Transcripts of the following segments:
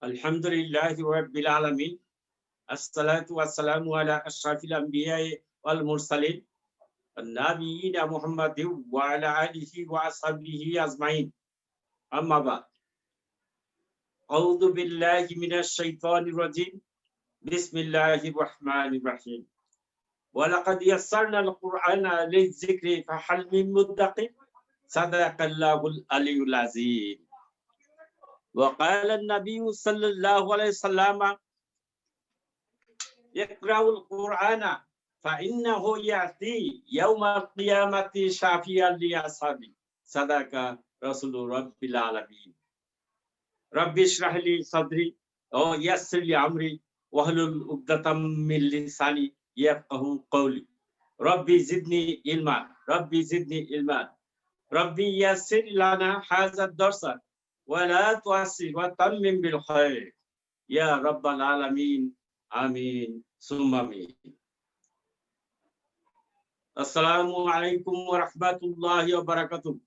আলহামদুলিল্লাহি রাব্বিল আলামিন আসসালাতু ওয়াসসালামু আলা আশরাফিল আমবিয়াই ওয়াল মুরসালিন নাবিয়িনা মুহাম্মাদিন ওয়া আলা আলিহি ওয়া আসহাবিহি আজমাইন আম্মা বাদ আউযু বিল্লাহি মিনাশ শাইতানির রাজিম বিসমিল্লাহির রহমানির রহিম ওয়া লাকাদ ইয়াসসারনাল কুরআনা লিয-যিকরি ফাহাল মিন মুদ্দাকির সাদাকাল্লাহুল আলিয়্যুল আযীম وقال النبي صلى الله عليه وسلم اقرأوا القرآن فإنه يأتي يوم القيامة شافيا لأصحابه صدق رسول رب العالمين رب اشرح لي صدري ويسر لي أمري واحلل عقدة من لساني يفقهوا قولي ربي زدني علما ربي زدني علما ربي يسر لنا هذا الدرس ولا تعسر وتمم بالخير يا رب العالمين آمين ثم آمين السلام عليكم ورحمة الله وبركاته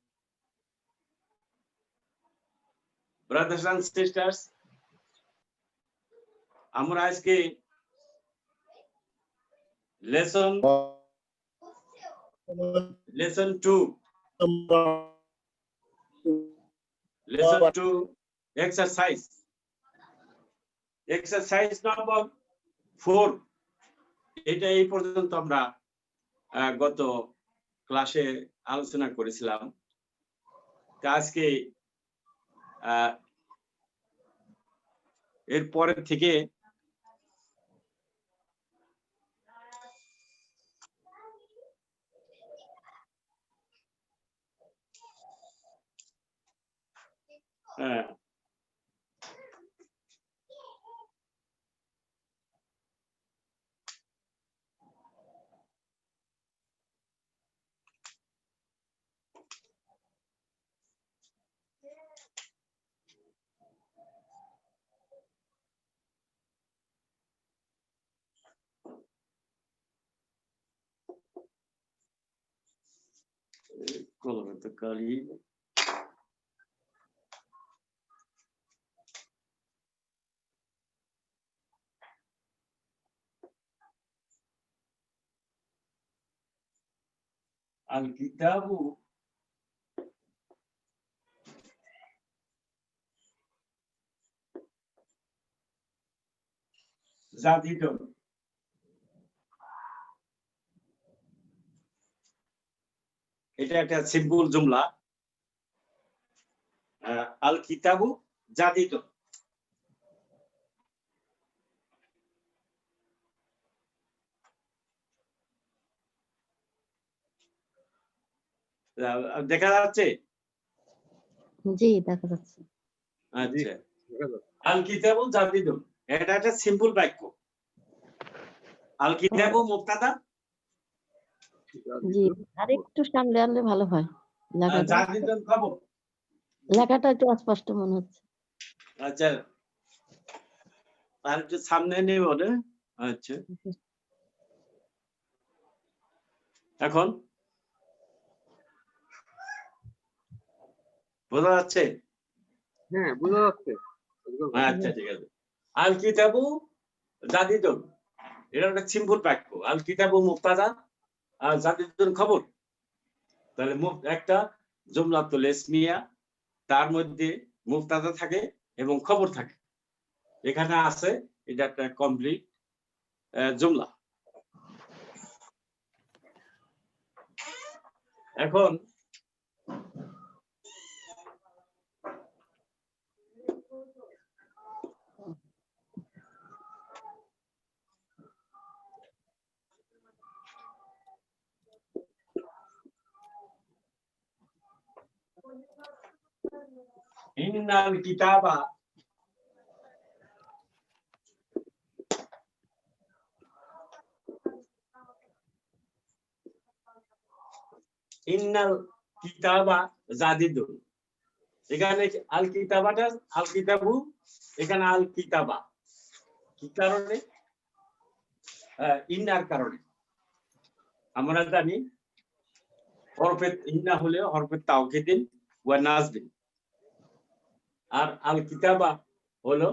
brothers and sisters আমরা আজকে lesson 2 Lesson 2 exercise number 4 এটা এই পর্যন্ত আমরা গত ক্লাসে আলোচনা করেছিলাম আজকে এর পরের থেকে কলমে কালি الكتاب زاديد এটা একটা সিম্পল জুমলা আল কিতাবু জাদিদ দেখা যাচ্ছে জি দেখা যাচ্ছে আচ্ছা আল কিতাবু জাদিদ এটা একটা সিম্পল বাক্য আল কিতাবু মুবতাদা জি আরেকটু সামনে আনলে ভালো হয় জাদিদ খবর লেখাটা একটু অস্পষ্ট মনে হচ্ছে আচ্ছা আর একটু সামনে নেই বলে আচ্ছা এখন বোঝা যাচ্ছে হ্যাঁ বোঝা যাচ্ছে আচ্ছা ঠিক আছে আল কিতাবু জাদিদুন এটা একটা সিম্পল বাক্য আল কিতাবু মুবতাদা আর জাদিদুন খবর তাহলে একটা জুমলাতুল ইসমিয়া তার মধ্যে মুবতাদা থাকে এবং খবর থাকে এখানে আছে এটা একটা কমপ্লিট জুমলা এখন ইন্নাল কিতাবা ইন্নাল কিতাবা জাদিদুন এখানে আল কিতাবাটা আল কিতাবু এখানে আল কিতাবা কি কারণে ইন্নার কারণে আমরা জানি হরফে ইন্না হলে হরফে তাওকিদিন ওয়া নাসবিন আর আল কিতাবা হলো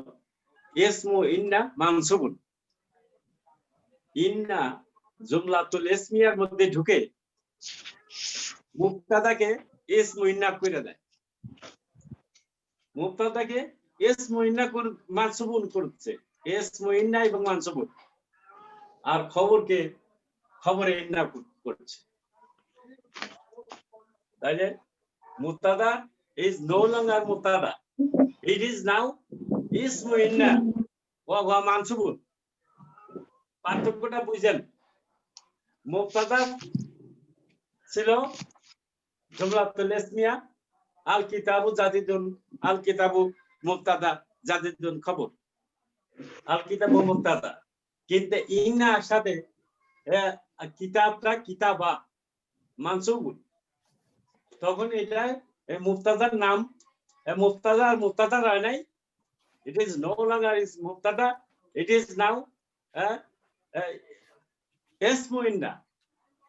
ইসমু ইন্না মানসুবুন। ইন্না জুমলাতুল ইসমিয়ার মধ্যে ঢুকে মুবতাদাকে ইসমু ইন্না করে দেয়। মুবতাদাকে ইসমু ইন্না মানসুবুন করছে, ইসমু ইন্না এবং মানসুবুন, আর খবরকে খবরে ইন্না করছে। তাইলে মুবতাদা is no longer মুবতাদা, it is now ইসমু ইন্না ওয়া হুয়া মানসুবুন। পার্থক্যটা বুঝেন? মুবতাদা ছিল জুমলাতুল ইসমিয়া, আল কিতাবু জাদিদুন, আল কিতাবু মুবতাদা, জাদিদুন খবর, আল কিতাবু মুবতাদা। কিন্তু ইন্নার সাথে কিতাবটা কিতাবা মানসুবুন, তখন এটা মুবতাদার নাম, মুবতাদা আর মুবতাদা হয় নাই, it is no longer is মুবতাদা, it is now ইসমু ইন্না,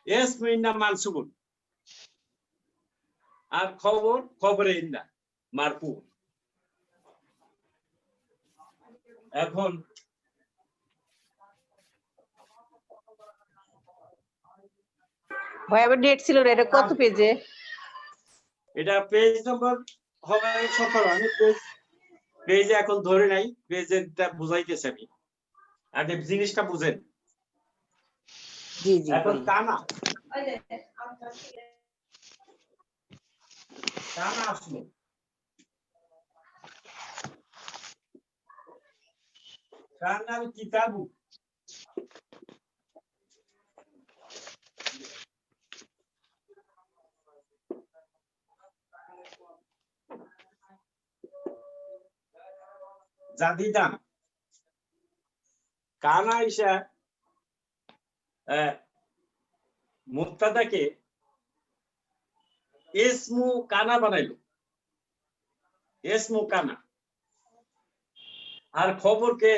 ইসমু ইন্না মানসুবুন, আর খবর খবরে ইন্না মারফু। এখন ভাই আবার নেট ছিল না, এটা কত পেজে? এটা পেজ নম্বর হবে 17। আমি পেজে এখন ধরে নাই, পেজেরটা বুঝাইতেছি আমি, আগে জিনিসটা বুঝেন। জি জি এখন কানা কানা আসলো, কানা কিতাবু, জাদিদান। কানা ইসা মুবতাদাকে ইসমু কানা বানাইলো, ইসমু কানা, আর খবরকে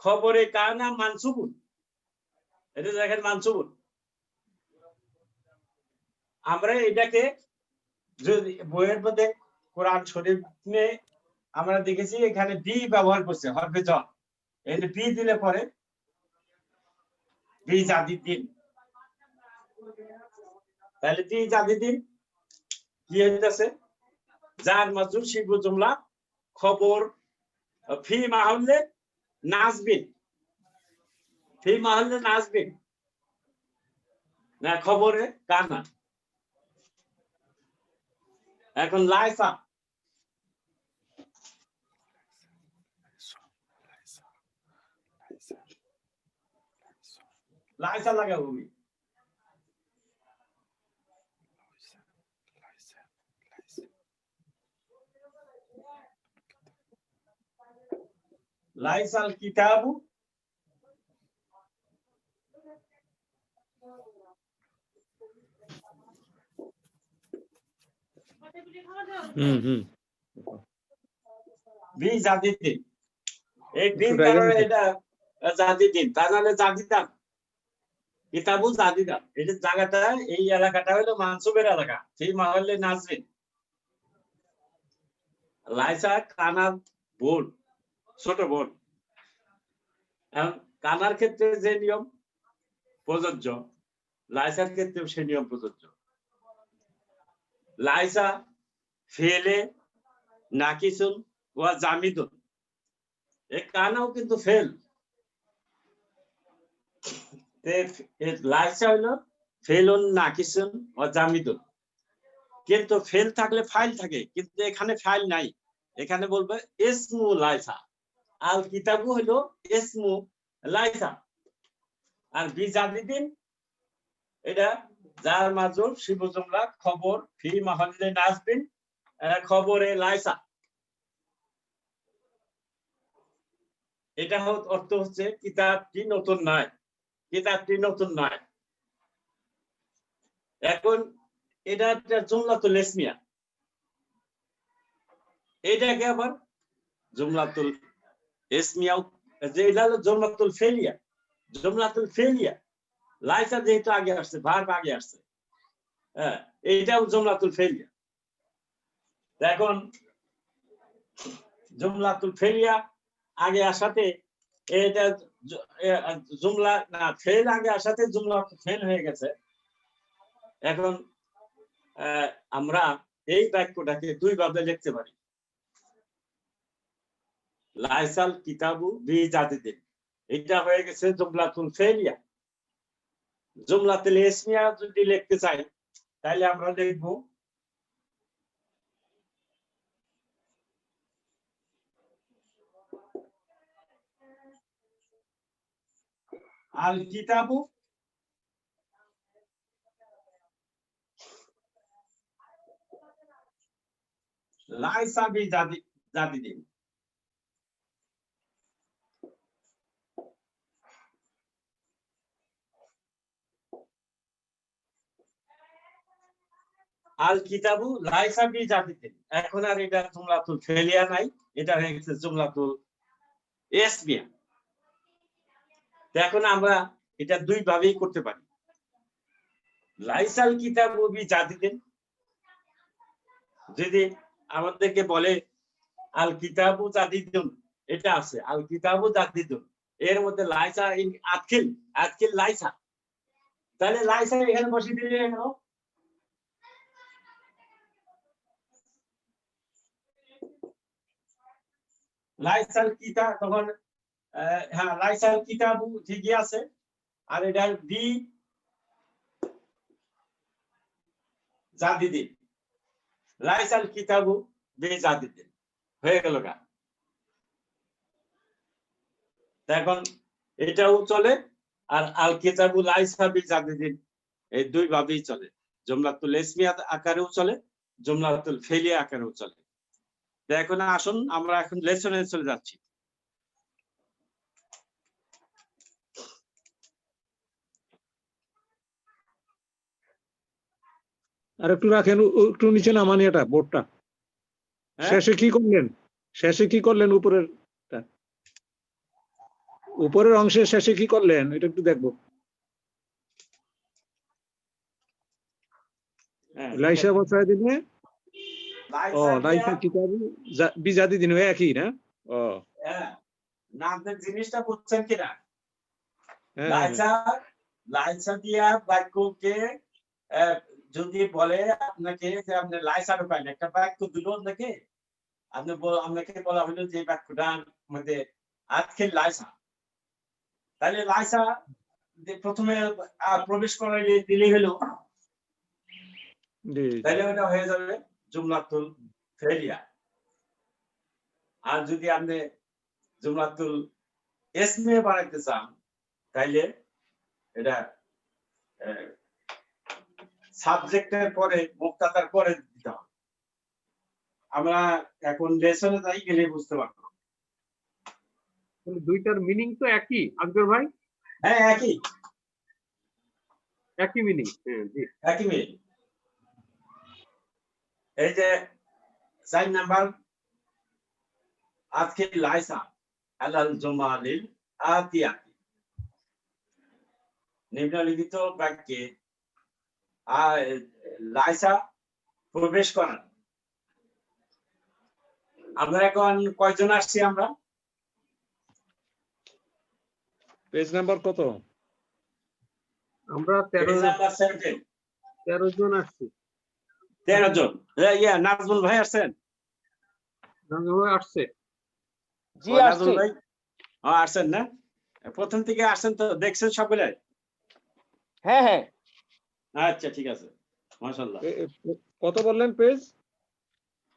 খবরে কানা মানসুবুন, এটা দেখেন মানসুবুন। আমরা এটাকে যদি বইয়ের মধ্যে কোরআন শরীফ নিয়ে আমরা দেখেছি, এখানে বি ব্যবহার করছে, হরফে জ, এখানে বি দিলে পরে বি জাদিদিন। তাহলে বি জাদিদিন কি হইতেছে? যার মাজরুর শিবু জুমলা, খবর ফি মাহল্লে নাসবিন, ফি মাহল্লে নাসবিন, না খবরে কানা। এখন লাইসা, লাইসা লাগাবো আমি, লাইসাল কিতাবু বি জাদিদিন। এই বির কারণে এটা জাদিদিন, তা নাহলে জাদিদান, কিতাবু জাদিদান। এটা জায়গাটা, এই এলাকাটা হলো মানসুবের এলাকা, সেই মহল্লে নাসরিন। লাইসা কানার বোন, ছোট বোন। কানার ক্ষেত্রে যে নিয়ম প্রযোজ্য, লাইসার ক্ষেত্রেও সে নিয়ম প্রযোজ্য। লাইসা ফেলে নাকিসুন ওয়া জামিদুন, এই কানাও কিন্তু ফেল। লাইসা হইলো ফেলুন নাকিসুন ওয়া জামিদুন, কিন্তু ফেল থাকলে ফাইল থাকে, কিন্তু এখানে ফাইল নাই, এখানে বলবে ইসমু লাইসা। আল কিতাবু হইলো ইসমু লাইসা। আর বি জাদিদিন এটা যার মাজরুর শিবু জুমলা, খবর ফি মাহল্লে নাসবিন, খবরে লাইসা। এটা অর্থ হচ্ছে কিতাবটি নতুন নয়, কিতাবটি নতুন নয়। এখন এটা একটা জুমলাতুল ইসমিয়া, এটাকে আবার জুমলাতুল ইসমিয়া, যে এটা হলো জুমলাতুল ফেলিয়া। জুমলাতুল ফেলিয়া লাইসা যেহেতু আগে আসছে, ভার্ব আগে আসছে, হ্যাঁ, এইটাও জুমলাতুল ফেলিয়া। এখন জুমলাতুল ফেলিয়া আগে আসাতে এটা জুমলা না ফেল আগে আসাতে জুমলা ফেল হয়ে গেছে। এখন আমরা এই বাক্যটাকে দুই ভাবে লিখতে পারি। লাইসাল কিতাবু বিজাদিদিন, এটা হয়ে গেছে জুমলাতুল ফেলিয়া। জুমলাতুল ইসমিয়া যদি লিখতে চাই তাহলে আমরা লিখব আল কিতাবু লাইসা বিজাদিদিন। আল কিতাবু লাইসা বিজাদিদিন, এখন আর এটা জুমলাতুল ফেলিয়া নাই, এটা হয়ে গেছে জুমলাতুল ইসমিয়া। এখন আমরা এটা দুই ভাবেই করতে পারি। লাইসাল কিতাবু বিজাদিদিন যদি আমাদেরকে বলে আল কিতাবু জাদিদুন, এটা আছে আল কিতাবু জাদিদুন, এর মধ্যে লাইসা আতকিল আতকিল লাইসা, তাহলে লাইসা এখানে বসিয়ে দিলে হলো লাইসাল কিতাব। তখন হ্যাঁ লাইসাল কিতাবু ঠিকই আছে, আর এটা বি জাদিদিন, লাইসাল কিতাবু বি জাদিদিন হয়ে গেল গা। এখন এটাও চলে, আর আল কিতাবু লাইসা বি জাদিদিন এই দুই ভাবেই চলে। জুমলাতুল ইসমিয়া আকারেও চলে, জুমলাতুল ফেলিয়া আকারেও চলে। এখন আসুন আমরা এখন লেসনে চলে যাচ্ছি। আর একটু রাখেন, একটু নিচে নামানি এটা বোর্ডটা। হ্যাঁ? শেষে কি করলেন? শেষে কি করলেন? উপরের অংশের শেষে কি করলেন এটা একটু দেখবো। হ্যাঁ, লাইসা বসায় দিলে ও লাইসা লাইসা কিতাবু বিজাদি দিন একই না? ও হ্যাঁ, নামদের জিনিসটা বুঝছেন কিনা? হ্যাঁ, লাইসা লাইসা দিয়া বাক্যকে যদি বলে আপনাকে যে আপনি লাইসা ঢোকান, একটা বাক্য দিল আপনাকে, আপনাকে বলা হলো যে বাক্যটার মধ্যে আজকে লাইসা, তাহলে লাইসা প্রথমে প্রবেশ করাইলে দিলেই হলো, জি, তাহলে ওটা হয়ে যাবে জুমলাতুল ফেলিয়া। আর যদি আপনি জুমলাতুল ইসমিয়া বানাইতে চান তাইলে এটা সাবজেক্টের পরে মুক্তাদার পরে দিতে হবে। আমরা এখন লেসনে যাই, গেলে বুঝতে পারবো। দুইটার মিনিং তো একই আকবর ভাই? হ্যাঁ একই মিনিং। হ্যাঁ জি, একই মিনিং। এই যে 4 নাম্বার আজকে লাইসা আলাল জমালিল আতিয়াতি, নিম্নলিখিত বাক্যে লাইসা প্রবেশ করান। আমরা এখন কয়জন আসছি? আমরা পেজ নাম্বার কত? আমরা পেজ 13 নাম্বার 17, জন আসছি। 13 জন। ইয়া নাজমুল ভাই আসছেন? আসছে। জি নাজমুল আসছে। ভাই আসছেন না? প্রথম থেকে আসছেন তো, দেখছেন সকলে? হ্যাঁ হ্যাঁ আচ্ছা ঠিক আছে, মাশাআল্লাহ। কত বললেন পেজ?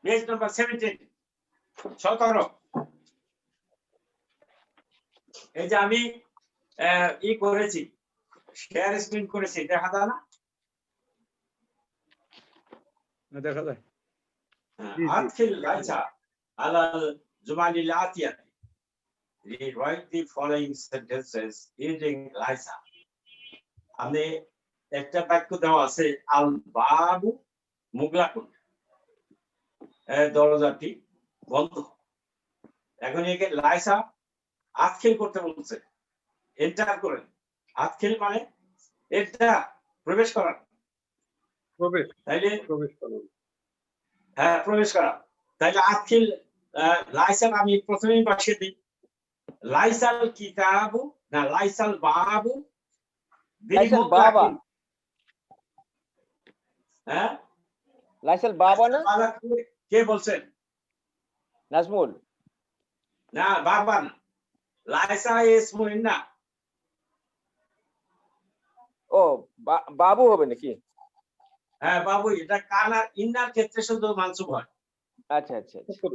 Page number 17, 17। এই যে আমি ই করেছি, শেয়ার স্ক্রিন করেছি, দেখা যায় না? দেখা যায়। আদখিল লাইসা আলাল জুমালিল আতিয়াতি, rewrite the following sentences using লাইসা। আপনি একটা বাক্য দেওয়া আছে আল বাবু মুগলাকুন, দরজাটি বন্ধ। এখন একে লাইসা আদখিল করতে বলছে, এন্টার করেন। আদখিল মানে এটা প্রবেশ করা, প্রবেশ তাইলে প্রবেশ করুন। হ্যাঁ প্রবেশ করা, তাইলে আদখিল লাইসাল আমি প্রথমেই বসিয়ে দিই। লাইসাল কিতাবু না লাইসাল বাবু লাইসাল বাবা। হ্যাঁ লাইসাল বাবা না? বাবা কে বলছেন? নাজমুল। না বাবা না, লাইসা ইসমু ইন্না। ও বাবু হবে নাকি? হ্যাঁ বাবু, এটা কানা ইন্নার ক্ষেত্রে শুধু মানসুব হয়। আচ্ছা আচ্ছা আচ্ছা।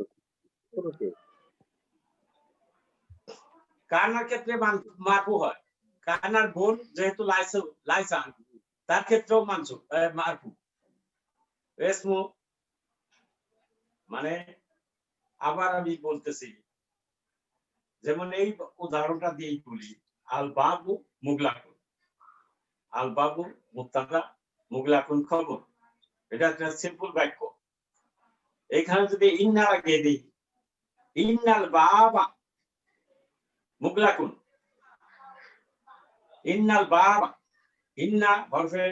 কানার ক্ষেত্রে মারফু হয়। কানার বোন যেহেতু লাইসা, তার ক্ষেত্রেও মানসুব মারফু। ইসমু মানে আবার আমি বলতেছি, যেমন এই উদাহরণটা দিয়েই বলি, আল বাবু মুগলাকুন। আল বাবু মুবতাদা, মুগলাকুন খবর। এটা একটা সিম্পল বাক্য। এখানে যদি ইন্না লাগিয়ে দিই, ইন্নাল বাবা মুগলাকুন, ইন্নাল বাবা, ইন্না হরফে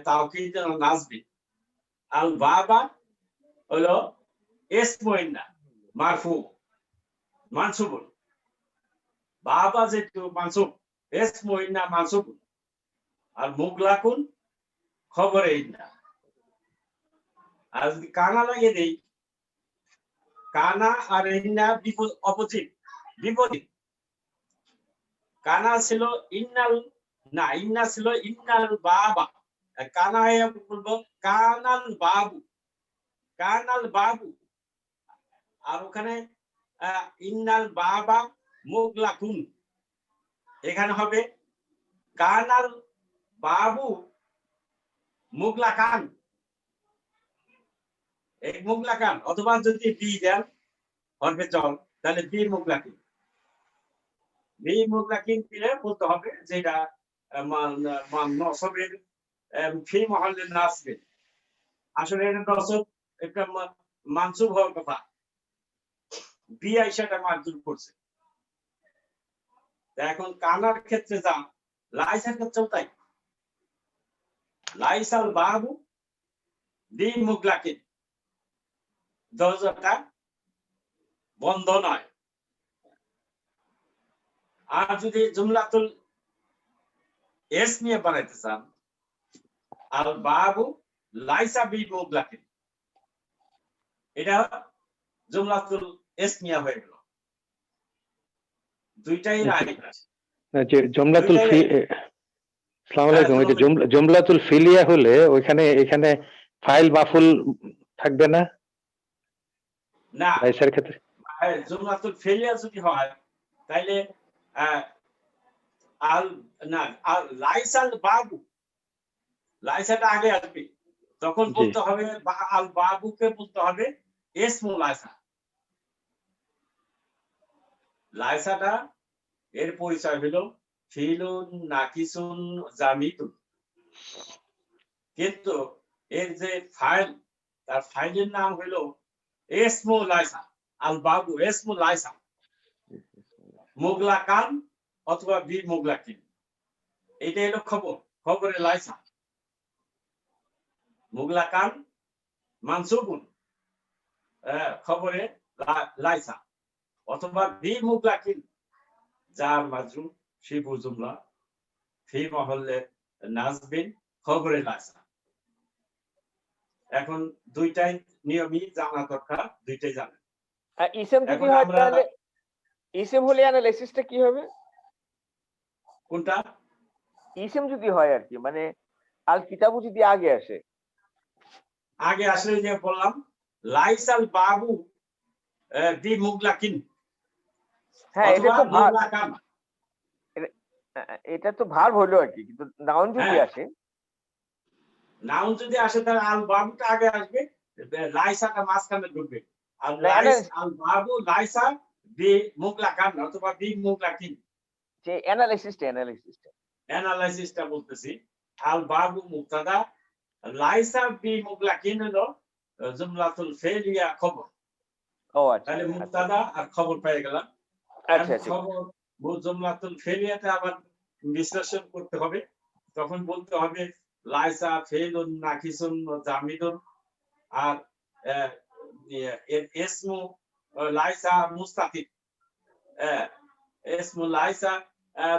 তাওকীদ নাসবি, আল বাবা হলো ইসমু ইন্না মারফু মানসুবুন। বাবা যেহেতু মানসুব, ইসমু ইন্না মানসুবুন, আর মুগলাকুন খবরে ইন্না। আর যদি কানা লাগিয়ে দেই, কানা আর ইন্না অপোজিট, বিপরীত। কানা ছিল ইন্নাল, না ইন্না ছিল ইন্নাল বাবা। কানা বলবো কানাল বাবু, কানাল বাবু। আর ওখানে ইন্নাল বাবা মুগলাকুন, এখানে হবে কানাল বাবু মুগলাকান। এই মুগলাকান, অথবা যদি বি দেন হরফে জল, তাহলে বি মুগলাকিন। বি মুগলাকিন দিলে বলতে হবে যেটা নসবের ফি মহল্লে নাসবে। আসলে এটা নসব, একটা মানসুব হওয়ার কথা, বি আইসাটা মানসুব করছে। এখন কানার ক্ষেত্রে যা, লাইসার ক্ষেত্রেও তাই। লাইসাল বাবু বি মুগলাকিন, দরজাটা বন্ধ নয়। আর যদি জুমলাতুল এস নিয়ে বানাইতে চান, আল বাবু লাইসা বি মুগলাকিন, এটা জুমলাতুল এস নিয়ে হয়ে গেল। দুইটাই রাইট। যে জুমলাতুল ফি, আসসালামু আলাইকুম, এই যে জুমলাতুল ফিলিয়া হলে ওইখানে এখানে ফাইল মাফুল থাকবে না না, লাইসার ক্ষেত্রে? জুমলাতুল ফেলিয়া যদি হয় তাইলে আল না আল লাইসাল বাবু, লাইসাটা আগে আসবে, তখন বলতে হবে আল বাবুকে বলতে হবে ইসমু লাইসা। লাইসাটা এর পরিচয় হলো ফিলুন নাকিসুন জামিদুন, কিন্তু এর যে ফাইল, তার ফাইলের নাম হলো ইসমু লাইসা। আল বাবু ইসমু লাইসা মুগলাকান অথবা বি মুগলাকিন, এটা হলো খবর, খবরে লাইসা। মুগলাকান মানসুবুন, খবরে লাইসা, অথবা বি মুগলাকিন যার মাজরুম শিবু জুমলা ফি মহল্লে নাসবিন খবরে লাইসা। এখন দুইটাই নিয়মই জানা দরকার, দুইটাই জানেন। ইসেম যদি হয় তাহলে ইসেম হলে অ্যানালাইসিসটা কি হবে? কোনটা? ইসেম যদি হয় আর কি, মানে আল কিতাবু যদি আগে আসে, আগে আসলে যে বললাম লাইসাল বাবু বি মুগলাকিন। হ্যাঁ এটা তো ভার্ব, এটা তো ভার্ব হলো আর কি, কিন্তু নাউন যদি আসে, নাউন যদি আসে তাহলে আল বাবুটা আগে আসবে, লাইসাটা মাঝখানে ঢুকবে। আর আল বাবু লাইসা বি মুগলাকান অথবা বি মুগলাকিন। যে অ্যানালাইসিসটা বলতেছি, আল বাবু মুবতাদা, লাইসা বি মুগলাকিন হলো জুমলাতুল ফেলিয়া খবর। ও আচ্ছা, তাহলে মুবতাদা আর খবর পেয়ে গেলাম। আচ্ছা খবর জুমলাতুল ফেলিয়াতে আবার বিশ্লেষণ করতে হবে, তখন বলতে হবে লাইসা ফেলুন নাকিসুন জামিদুন, আর এর ইসমু লাইসা মুস্তাতির, ইসমু লাইসা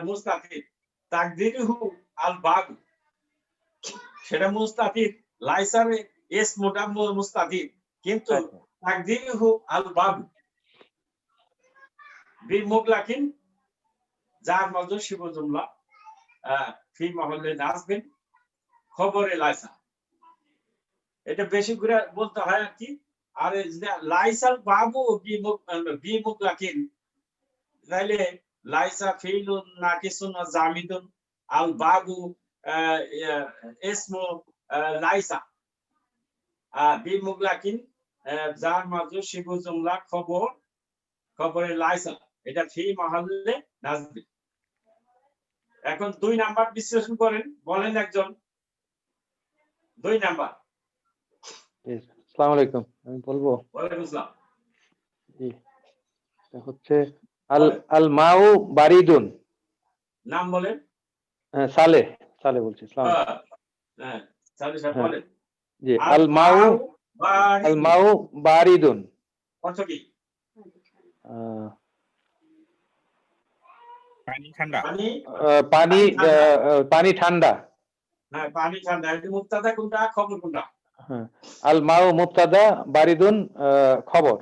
মুস্তাতির, তাকদিরুহু আল বাবু, সেটা মুস্তাতির, লাইসার ইসমুটা মুস্তাতির, কিন্তু আচ্ছা। তাকদিরুহু আল বাবু। বিমুগলাকিন যার মধ্যে শিব জুমলা ফি মহল্লে নাসবিন খবরে লাইসা। এটা বেশি করে বলতে হয় আর কি। আর লাইসাল বাবু বিমুগলাকিন, তাইলে লাইসা ফিলুন নাকিসুন জামিদুন আল বাবু ইসমু লাইসা বিমুগলাকিন যার মাঝে শিব জুমলা খবরে লাইসা, এটা ফি মহল্লে নাসবিন। এখন 2 নাম্বার বিশ্লেষণ করেন, বলেন একজন 2 নাম্বার। আসসালামু আলাইকুম, আমি বলবো। ওয়ালাইকুম আসসালাম। জি, এটা হচ্ছে আল আল মাউ বারিদুন। নাম বলেন। সালে সালে বলছি। আসসালামু আলাইকুম। হ্যাঁ, সালে সাহেব হ্যাঁ। বলেন। জি, আল মাউ বারিদুন। অর্থ কি? পানি ঠান্ডা। পানি পানি ঠান্ডা। হ্যাঁ, পানি ঠান্ডা। এটা মুবতাদা কোনটা, খবর কোনটা? হ্যাঁ, আল মাউ মুবতাদা, বারিদুন খবর।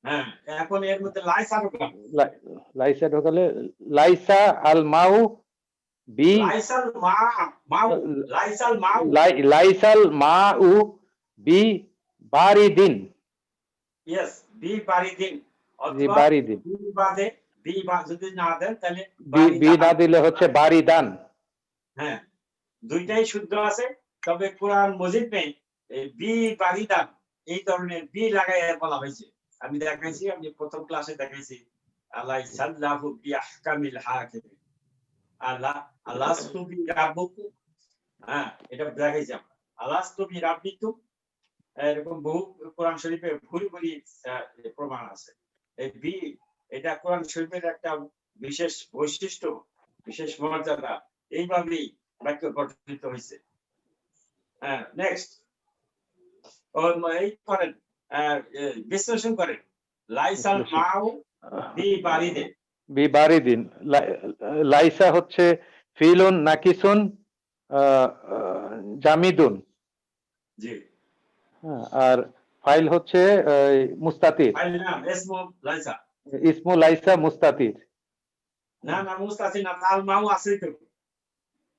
হ্যাঁ, এখন এর মধ্যে লাইসা ঢোকান। লাইসা ঢোকালে লাইসা আল মাউ বি লাইসাল মাউ লাইসাল মাউ বি বারিদিন। ইয়েস, বি বারিদিন জি, অথবা বারিদিন। বি যদি না দেন তাহলে বি না দিলে হচ্ছে বারিদান। হ্যাঁ, দুইটাই শুদ্ধ আছে, তবে কোরআন মজিদ নেই বি বারিদান এই ধরনের বি লাগাই বলা হয়েছে। আমি দেখাইছি, আমি প্রথম ক্লাসে দেখাইছি আল্লাহ সাল্লাহু বি আহকামিল হাকিম, আল্লাহ সুবি রাব্বুকুম। হ্যাঁ, এটা দেখাইছি আমরা, আল্লাহ সুবি রাব্বিকুম। এরকম বহু কোরআন শরীফে ভুরি ভুরি প্রমাণ আছে। এই বি, এটা কোরআন শরীফের একটা বিশেষ বৈশিষ্ট্য, বিশেষ মর্যাদা, এইভাবেই বাক্য গঠিত হয়েছে। হ্যাঁ, নেক্সট এই করেন, বিশ্লেষণ করেন। লাইসাল মাউ বি বারিদে, বি বারিদিন। লাইসা হচ্ছে ফিলুন নাকিসুন জামিদুন। জি, হ্যাঁ, আর ফাইল হচ্ছে মুস্তাতির। ফাইল নাম ইসমু লাইসা। ইসমু লাইসা মুস্তাতির। না না, মুস্তাতির না, আল মাউ আছে তো।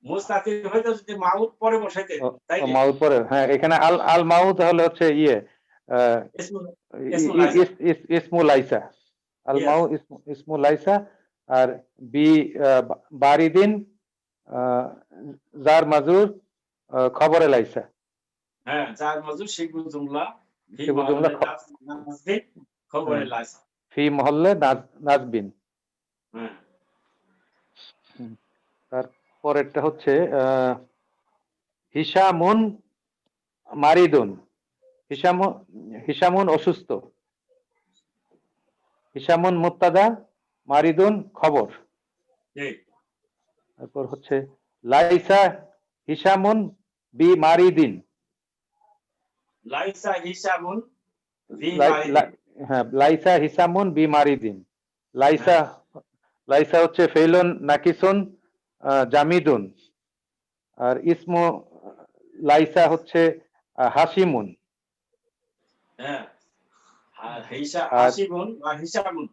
মুস্তাতির হয়তো যদি মাউর পরে বসাইতে, তাই না? মাউর পরে, হ্যাঁ, এখানে আল আল মাউ তাহলে হচ্ছে ইসমু লাইসা। ইসমু লাইসা। আল Yes. মাউ ইসমু লাইসা। আর বি বারিদিন জার মাজুর খবরে লাইসা। হ্যাঁ, যার মাজুর শিবু জুমলা শিবু জুমলা খবরে লাইসা। ফি মহল্লে নাজবিন। হ্যাঁ, তারপরেরটা হচ্ছে হিসামুন মারিদুন। হিসামুন অসুস্থ। হিসামুন মুবতাদা, মারিদুন খবর। ঠিক। তারপর হচ্ছে লাইসা হিসামুন বি মারিদিন। লাইসা হিসাবুন বি মারিদিন। হ্যাঁ, লাইসা হিসামুন বি মারিদিন। লাইসা হচ্ছে ফেইলুন নাকিসুন জামিদুন। আর ইসমু লাইসা হচ্ছে হাসিমুন। হ্যাঁ, আর হাসিবুন বা হিসাবুন,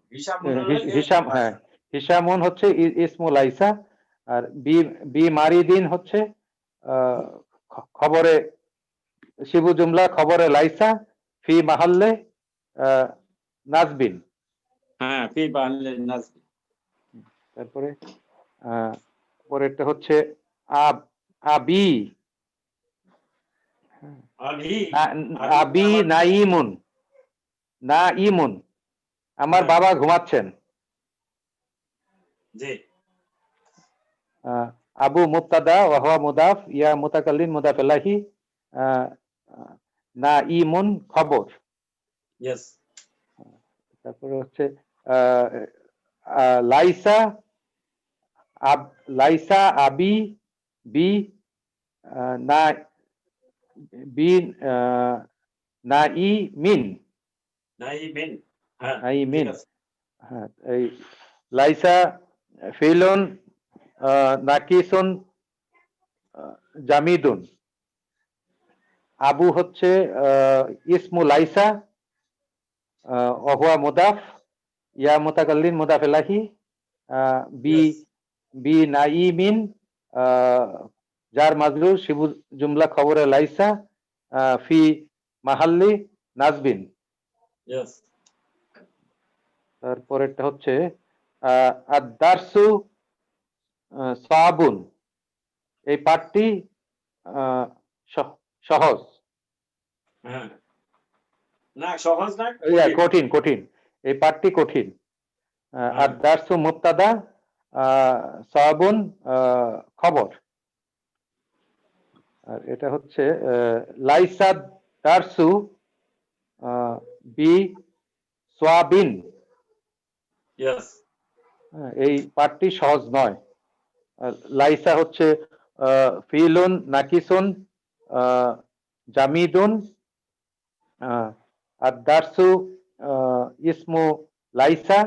হিসাম, হ্যাঁ, হিসামুন হচ্ছে ইসমু লাইসা। আর বি মারিদিন হচ্ছে খবরে শিবু জুমলা খবরে লাইসা ফি মাহাল্লে নাজবিন। হ্যাঁ, ফি মাহাল্লে নাজবিন। তারপরে পরেরটা হচ্ছে আবি আবি নাইমুন। নাইমুন, আমার বাবা ঘুমাচ্ছেন। জি। আবু মুবতাদা ওয়া হুয়া মুদাফ, ইয়া মুতাকাল্লিম মুদাফ ইলাইহি, নাইমুন খবর। ইয়েস। তারপরে হচ্ছে লাইসা লাইসা আবি বি না বি নাইমিন। নাইমিন। হ্যাঁ আই ঠিক মিন। আছে। হ্যাঁ, এই লাইসা ফিলুন নাকিসুন জামিদুন। আবু হচ্ছে ইসমু লাইসা ওহুয়া মুদাফ, ইয়া মুতাকাল্লিম মুদাফ ইলাইহি, বি Yes. বি নাইমিন জার মাজরুর শিবু জুমলা খবরে লাইসা ফি মাহাল্লি নাজবিন। Yes. তারপরেরটা হচ্ছে আদ-দারসু সাবুন। এই পাঠটি সহজ। হ্যাঁ না সহজ না কঠিন কঠিন, এই পাঠটি কঠিন। হ্যাঁ। আদ-দারসু মুবতাদা, সাবুন খবর। আর এটা হচ্ছে লাইসা দারসু বি সোয়াবিন। Yes. এই পাঠটি সহজ নয়। লাইসা হচ্ছে ফিলুন নাকিসুন জামিদুন, আদ-দারসু ইসমু লাইসা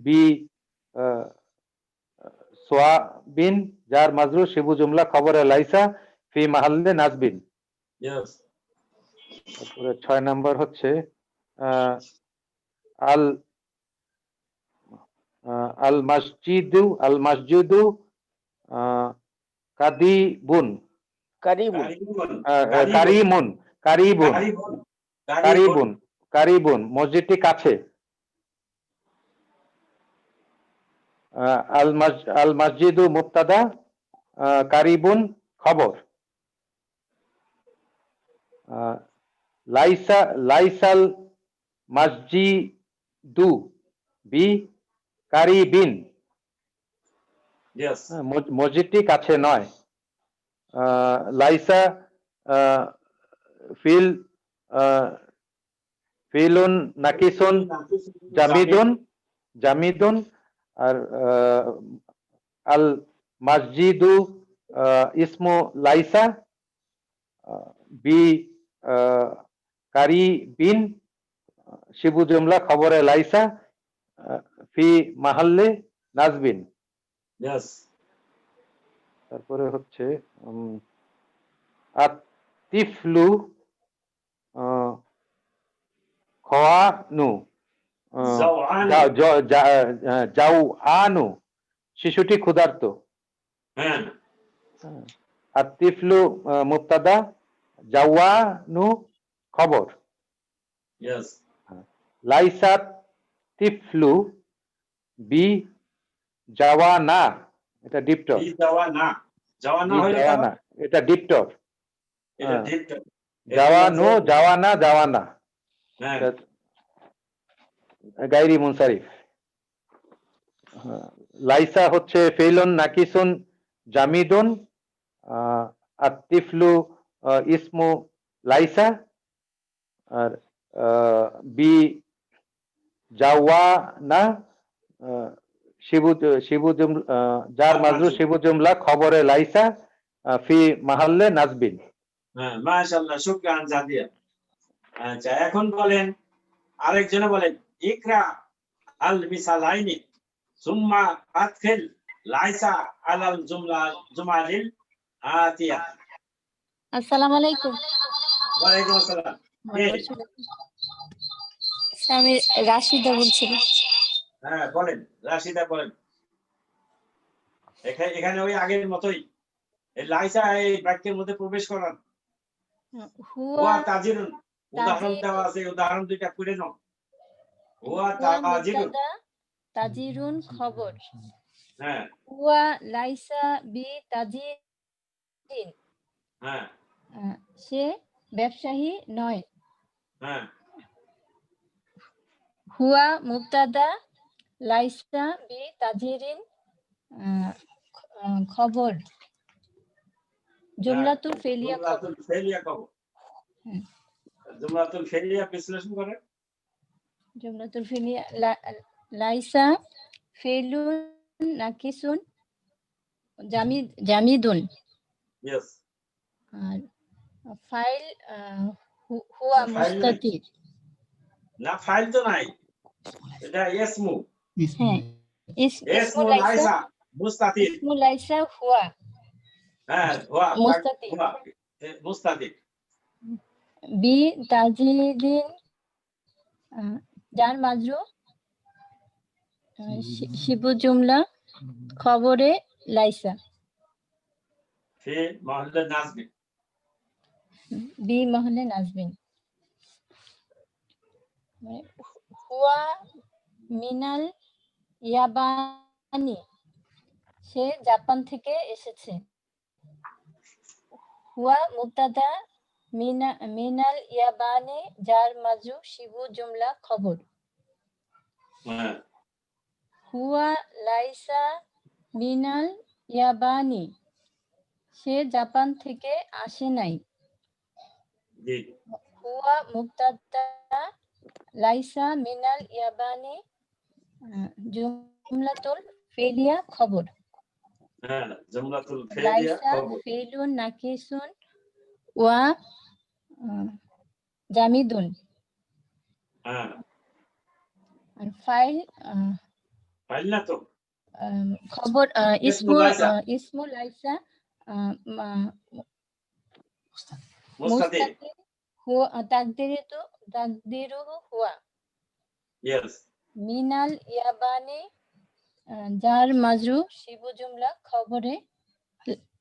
বি সোয়াবিন জার মাজরুর শিবু জুমলা খবরে লাইসা ফি মাহাল্লে নাজবিন। Yes. তারপরে 6 নম্বর হচ্ছে আল আল মসজিদু কাদিবুন, কারিবুন। কারিমুন, কারিবুন মসজিদটি কাছে। আল মসজিদু মুবতাদা, কারিবুন খবর। লাইসাল মসজিদু বি কারিবিন। Yes. মসজিদটি কাছে নয়। লাইসা ফিলুন নাকিসুন জামিদুন। আর আল মসজিদু ইসমু লাইসা বি কারিবিন শিবু জুমলা খবরে লাইসা ফি মাহাল্লে নাজবিন। Yes. তারপরে হচ্ছে আতিফলু খাওয়ানু, জাউআনু শিশুটি ক্ষুধার্ত। হ্যাঁ আতিফলু মুবতাদা, জাওয়ানু খবর। Yes. লাইসাত তিফলু বি জাওয়ানা, এটা ডিপটর। যাওয়া না হলে কেন? জাওয়ানা এটা ডিপটর। এটা ঠিক তো। জাওয়ানু জাওয়ানা হ্যাঁ গায়রি মুনসারিফ। লাইসা হচ্ছে ফেইলুন নাকিসুন জামিদুন, আতিফলু ইসমু লাইসা, আর বি জাওয়ানা শিবু জার মাজরুর শিবু জুমলা খবরে লাইসা ফি মাহাল্লে নাজবিন। হ্যাঁ মাশাআল্লাহ, শুকরান জাদিয়া। আচ্ছা এখন বলেন, আরেকজনে বলেন ইকরা আল মিসালাইনি সুম্মা আদখিল লাইসা আলাল জুমালিল আতিয়া। আসসালামু আলাইকুম। ওয়ালাইকুম আসসালাম। আমি রাশিদা বলছিলাম। হ্যাঁ বলেন রাশিদা বলেন। এখানে ওই আগের মতোই এই লাইসা এই বাক্যের মধ্যে প্রবেশ করান। হুয়া তাজিরুন, উদাহরণ দেওয়া আছে, উদাহরণ দুইটা পড়ে নাও। হুয়া তাজিরুন, তাজিরুন খবর। হ্যাঁ হুয়া লাইসা বি তাজিরিন, হ্যাঁ সে ব্যবসায়ী নয়। হ্যাঁ হুয়া মুবতাদা, লাইসা বি তাজিরিন খবর। জুমলাতুল ফেলিয়া খবর। জুমলাতুল ফেলিয়া বিশ্লেষণ করে। জুমলাতুল ফেলিয়া লাইসা ফেলুন নাকিসুন জামিদুন। ইয়েস। আর ফাইল হুয়া মুস্তাতির। না ফাইল তো নাই, এটা ইসমু। হ্যাঁ ইসমু ইসমু লাইসা লাইসা মুস্তাতির। ইসমু লাইসা হুয়া হ্যাঁ হুয়া মুস্তাতির। হুয়া মুস্তাতির। বি তাজিদিন যার মাজরু শিবু জুমলা খবরে লাইসা। ফি মহল্লা নাজবিন। বি মহলে নাজবিন। হুয়া মিনাল ইয়াবানি, সে জাপান থেকে এসেছে। হুয়া মুবতাদা মিনাল ইয়াবানি যার মাজু শিবু জুমলা খবর। হ্যাঁ হুয়া লাইসা মিনাল ইয়াবানি, সে জাপান থেকে আসে নাই। জি হুয়া মুবতাদা লাইসা মিনাল ইয়াবানি জুমলাতুল ফেলিয়া খবর। হ্যাঁ জুমলাতুল ফেলিয়া লাইসা খবর। ফেলুন নাকিসুন ওয়া জামিদুন। হ্যাঁ আর ফাইল ফাইল না তো খবর ইসমু লাইসা। ইসমু লাইসা মুস্তাতির। মুস্তাতির হুয়া তাকদিরুহু হুয়া ইয়েস মিনাল ইয়াবানি যার মাজরু শিবু জুমলা খবরে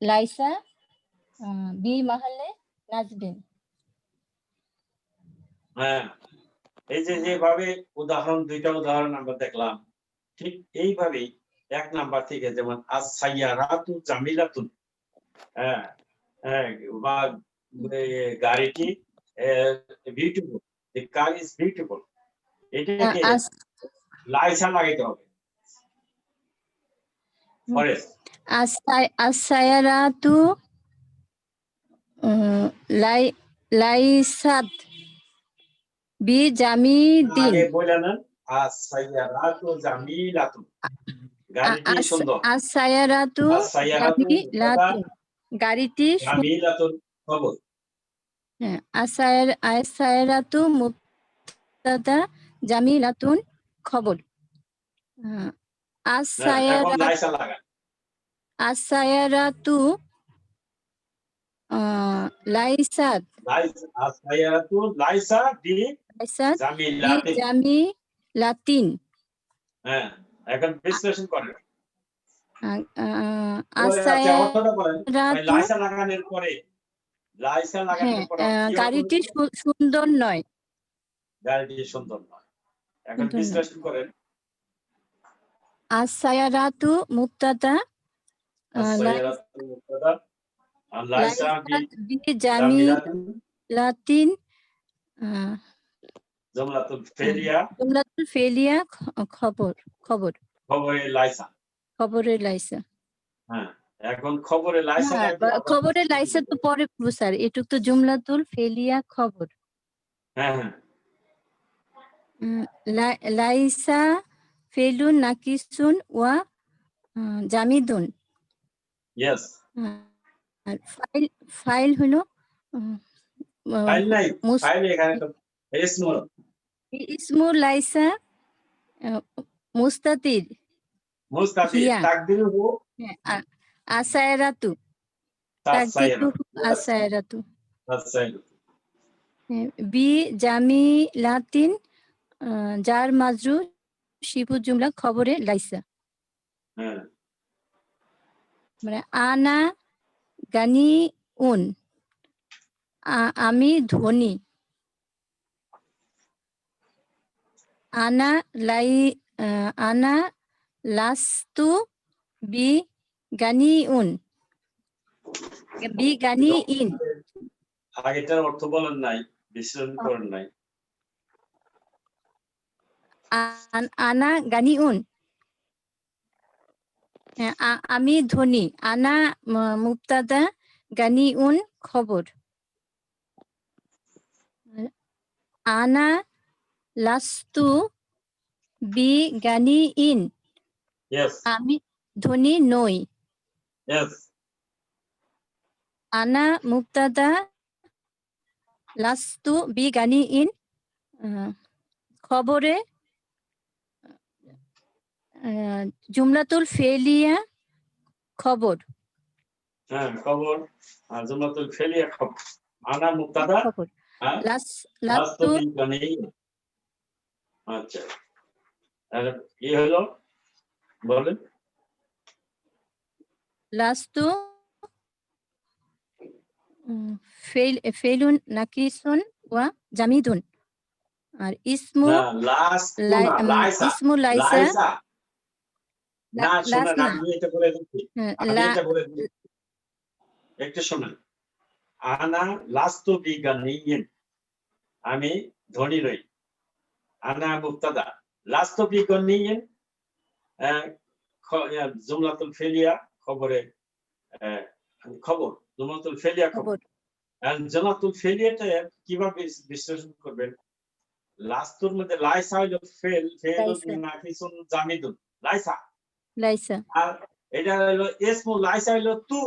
লাইসা বি মাহালে নাজবিন। হ্যাঁ এই যে যেভাবে উদাহরণ, দুইটা উদাহরণ আমরা দেখলাম, ঠিক এইভাবেই 1 নাম্বার থেকে যেমন আস-সাইয়ারাতু জামিলাতুন, হ্যাঁ হ্যাঁ বা গাড়িটি beautiful, the car is beautiful, এটাকে লাইসা লাগাইতে হবে। ফরেস্ট আসায়ারাতু লাইসাত বি জামিদিন। আগে বললেন আস-সাইয়ারাতু জামিলাতুন, গাড়িটি সুন্দর। আসায়ারাতু আস-সাইয়ারাতু জামিলাতুন, গাড়িটি জামিলাতুন খবর। হ্যাঁ আসায়ারাতু মুবতাদা জামিলাতুন খবর। এখন লাইসা লাগান। আসায়ারাতু লাইসাত আস-সাইয়ারাতু লাইসা বি লাইসাত জামিলাতিন। জামিলাতিন। হ্যাঁ এখন বিশ্লেষণ করেন। আসায়ারাতু লাইসা লাগানোর পরে গাড়িটি সুন্দর নয়। গাড়িটি সুন্দর নয়। এখন বিশ্লেষণ করেন। আসায়ারাতু মুবতাদা আস-সাইয়ারাতু মুবতাদা আর লাইসা বি বি জামিলাতিন জুমলাতুল ফেলিয়া জুমলাতুল ফেলিয়া খবর খবরে লাইসা। খবরে লাইসা। হ্যাঁ এখন খবরে লাইসা হ্যাঁ, খবরে লাইসা তো পরে স্যার, এটুক তো জুমলাতুল ফেলিয়া খবর। হ্যাঁ হ্যাঁ লাইসা ফেলুন নাকিসুন ওয়া জামিদুন। ইয়েস আর ফাইল হলো ফাইল নাই, ফাইল এখানে তো ইসমু। ইসমু লাইসা মুস্তাতির মুস্তাতির হিয়া। তাকদিরুহু আসায়ারাতু তাকদিরুহু আসায়ারাতু আস-সাইয়ারাতু। বি জামিলাতিন যার মাজরু শিবু জুমলা খবরে লাইসা। হ্যাঁ মানে আনা গানি উন, আমি ধনী। আনা লাস্তু বি গানি উন, বি গানি ইন। আগেটার অর্থ বলেন নাই, বিশ্লেষণ করেন নাই। আনা গানি উন, আমি ধনী। আনা মুবতাদা গানি উন খবর। আনা লাস্তু বি গানি ইন, ইয়েস আমি ধনী নই। ইয়েস আনা মুবতাদা লাস্তু বি গানি ইন খবরে জুমলাতুল ফেলিয়া খবর হ্যাঁ খবর আর জুমলাতুল ফেলিয়া খবর আনা মুবতাদা খবর হ্যাঁ লাস্তু লাস্তু বিগানিয়্যিন আচ্ছা আর কি হলো বলেন লাস্তু ফেলুন নাকিসুন ওয়া জামিদুন আর ইসমু না লাস্ট না লাইসা ইসমু লাইসা লাইসা না শুনে না না আমি এটা বলে দিচ্ছি আমি লা এটা বলে দিচ্ছি একটু শুনুন আনা লাস্তু বিগানিয়্যিন আমি ধনী নই আনা মুবতাদা লাস্তু বিগানিয়্যিন জুমলাতুল ফেলিয়া খবরে খবর জুমলাতুল ফেলিয়া খবর খবর জুমলাতুল ফেলিয়াটা কিভাবে বিশ্লেষণ করবেন লাস্তুর মধ্যে লাইসা হইলো ফেলুন লাইসা। নাফিসুন জামিদুন লাইসা লাইসা আর এটা হইলো ইসমু লাইসা হইলো তু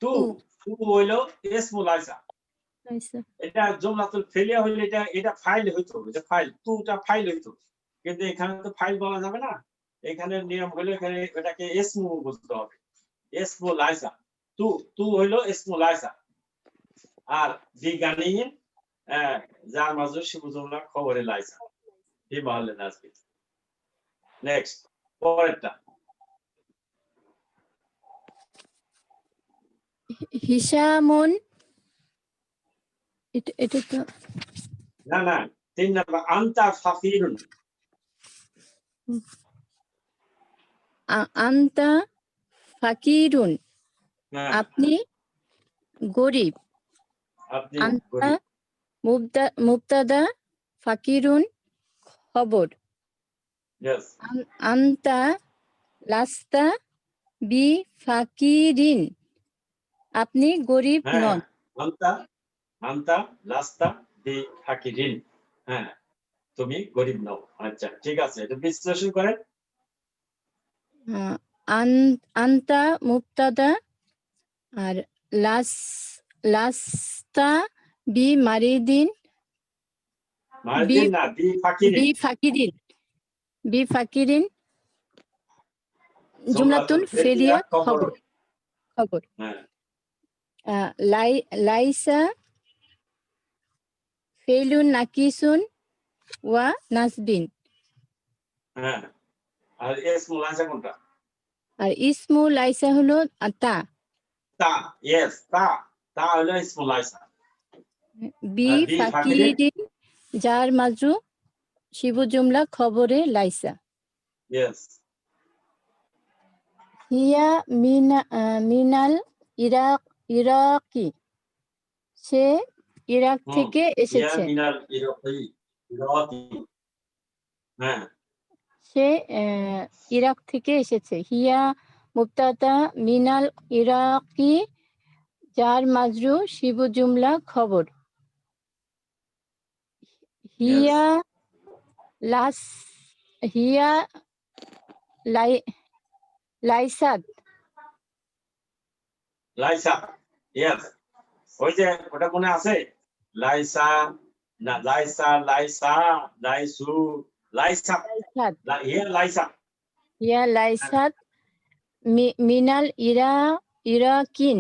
তু তু। তু হইলো ইসমু লাইসা লাইসা এটা জুমলাতুল ফেলিয়া হইলে এটা ফাইল হইতো এটা ফাইল তুটা ফাইল হইতো কিন্তু এখানে তো ফাইল বলা যাবে না এখানে নিয়ম হলো এখানে এটাকে ইসমু বুঝতে হবে ইসমু লাইসা তু তু হইলো ইসমু লাইসা আর বিগানিয়্যিন যার মাজুর শিবু জুমলা খবরে লাইসা এই বললেন আজকে নেক্সট পরেরটা হিসামুন এটা তো না না 3 নাম্বার আনতা ফাকিরুন আনতা ফাকিরুন হ্যাঁ, আপনি গরিব আপনি আনতা গরিব মুবতাদা ফাকিরুন খবর यस আনতা লাস্তা বি ফাকিরিন আপনি গরিব হ্যাঁ নন আনতা আনতা লাস্তা বি ফাকিরিন হ্যাঁ তুমি গরিব নও আচ্ছা ঠিক আছে এটা বিশ্লেষণ করেন আনতা মুবতাদা আর লাস্তা বি মারিদিন মারদিন না বি ফাকিরিন বি ফাকিরিন জুমলাতুল ফেলিয়া খবর খবর হ্যাঁ লাইসা ফেলুন নাকিসুন ওয়া নাসবিন হ্যাঁ আর ইসমু লাইসা কোনটা আর ইসমু লাইসা হলো তা তা यस তা হলো ইসমু লাইসা বি বি ফাকিরিন যার মাজু শিবু জুমলা খবরে লাইসা यस হিয়া মিনাল ইরাকি সে ইরাক থেকে ইয়া এসেছে মিনাল ইরাকি হ্যাঁ সে ইরাক থেকে এসেছে হিয়া মুবতাদা মিনাল ইরাকি যার মাজরু শিবু জুমলা খবর হিয়া হিয়া লাইসাত লাইসা यस ওই যে ওটা মনে আছে লাইসা না লাইসা লাইসু লাইসা লাইসাত লাইসা হিয়া লাইসাত মিনাল ইরাকিন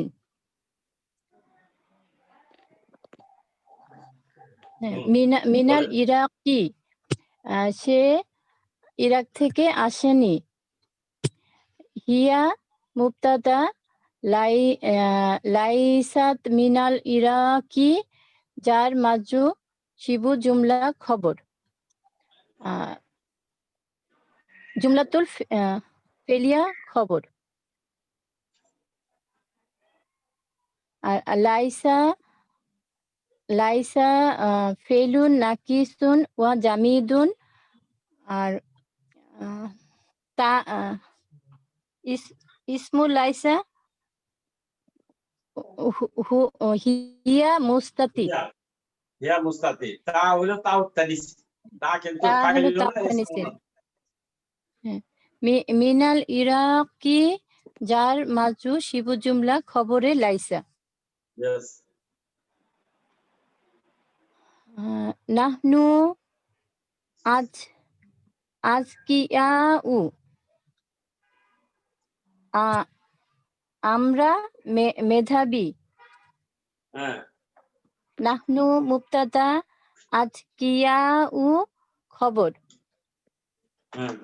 মিনাল ইরাকি সে ইরাক থেকে আসেনি হিয়া মুবতাদা লাইসাত মিনাল ইরাকি যার মাজু শিবু জুমলা খবর জুমলাতুল ফেলিয়া খবর আর লাইসা ফেলুন নাকিসুন ওয়া জামিদুন আর তা ইসমু লাইসা হিয়া মুস্তাতি ইয়া মুস্তাতি তা হলো তাও তানিস তা কিন্তু তা ফাইল হলো হলো তাও না, তানিসের। ইসমু মিনাল ইরাকি যার মাজু শিবু জুমলা খবরে লাইসা না। Yes. নাহনু আজকিয়াউ আমরা মেধাবী। হ্যাঁ নাহনু মুবতাদা, আজকিয়াউ খবর। হ্যাঁ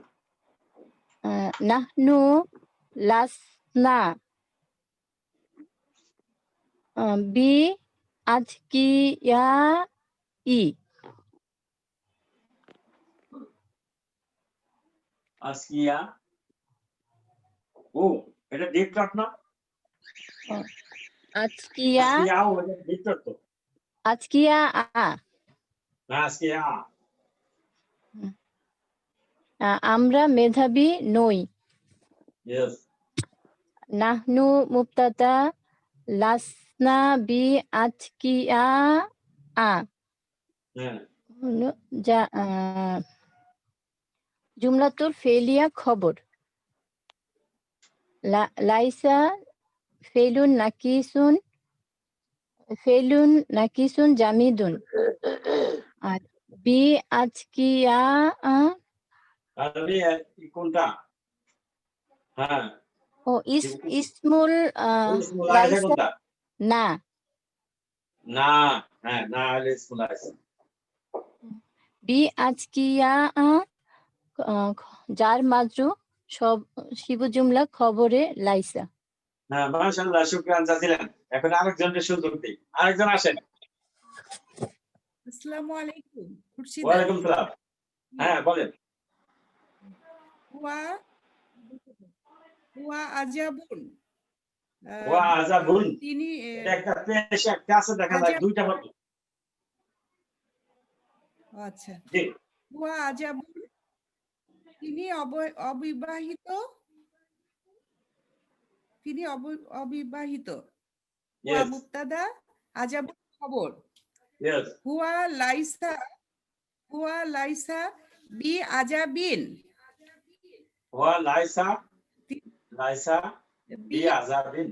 নাহনু লাসনা বি আজকিয়াই। আসকিয়া ও এটা ডিপটক না আজকিয়া আসকিয়াও এটা ডিপটক তো আজকিয়া না আসকিয়া আমরা মেধাবী নই। ইয়েস নাহনু মুবতাদা, লাসনা বি আজকিয়া হ্যাঁ জুমলাতুল ফেলিয়া খবর। লাইসা ফেলুন নাকিসুন জামিদুন। আর বি আজকিয়া তাহলে কোনটা হ্যাঁ ও ইসমুল ইসমুল আয়সা লাইসা কোনটা না না হ্যাঁ না হলে ইসমুল আয়সা বি আজকিয়া যার মাজরু সব শিবু জুমলা খবরে লাইসা। হ্যাঁ মাশাআল্লাহ শুকরান জাজিলান। এখন আরেকজনের সুযোগ দিই, আরেকজন আসেন। আসসালামু আলাইকুম খুরশিদা। ওয়ালাইকুম সালাম। হ্যাঁ বলেন। হুয়া হুয়া আজাবুন। ওয়া আজাবুন তিনি এটা একটা পেশ একটা আছে দেখা যায় দুইটা হবে। আচ্ছা জি হুয়া আজাবুন তিনি অবিবাহিত। তিনি অবিবাহিত। হুয়া Yes. মুবতাদা, আজাবুন খবর। Yes. হুয়া লাইসা বি আজাবিন। ওয়া লাইসা বি আজাবিন।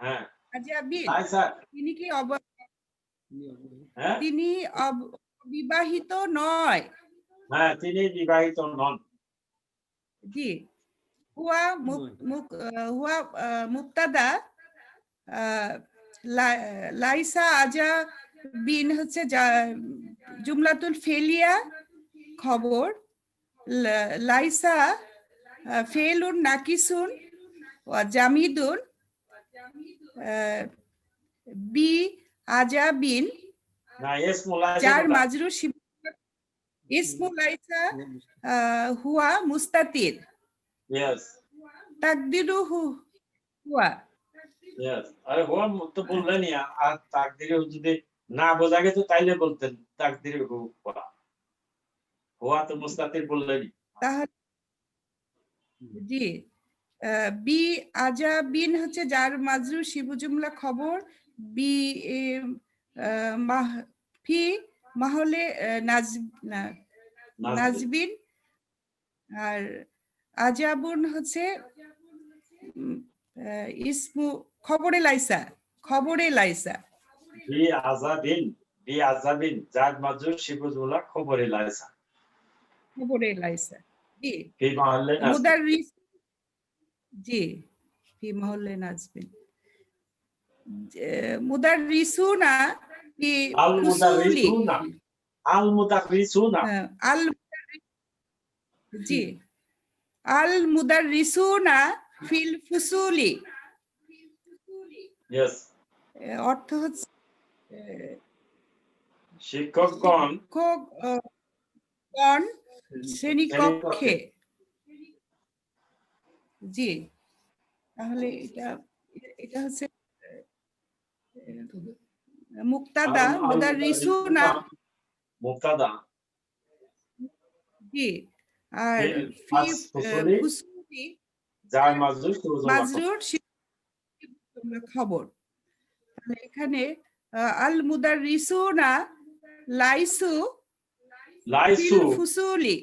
হ্যাঁ আজাবিন লাইসা তিনি কি হ্যাঁ তিনি অবিবাহিত নয়। হ্যাঁ তিনি বিবাহিত নন। জি হুয়া মুবতাদা, লাইসা আজা বিন হচ্ছে জুমলাতুল ফেলিয়া খবর। লাইসা ফেলুন নাকিসুন জামিদুন। বি আজা বিন না ইসমুল আয়সা যার কোনটা মাজরু ইসমু লাইসা হুয়া মুস্তাতির। ইয়েস তাকদিরু হুয়া। ইয়েস আরে হুয়া তো বললেনই, আর তাকদিরে যদি না বোঝা গেছে তাইলে বলতেন তাকদিরে হুয়া। হুয়া তো মুস্তাতির বললেনই। তাহলে জি বি আজা বিন হচ্ছে যার মাজরু শিবু জুমলা খবর। বি ফি মাহলে নাজবিন। আর আজাবুন হচ্ছে ইসমু খবরে লাইসা। বি আজাবিন যার মাজুর শিবুজুলা খবরে লাইসা জি ফি মাহল্লে নাসবিন। মুদাররিস জি ফি মাহল্লে নাজবিন। মুদাররিসুনা ফি আল ফুসুলি। মুদাররিসুনা জি আল মুদাররিসুনা ফিল ফুসুলি। ইয়েস অর্থ হচ্ছে শিক্ষকগণ শ্রেণীকক্ষে। জি তাহলে এটা হচ্ছে মুক্তাদা মুদাররিসুনা। মুক্তাদা জি আর ফুসুলি যার মাজুর শিবুজুলা মাজরুর খবর। তাহলে এখানে আল মুদাররিসুনা লাইসু ফিল ফুসুলি।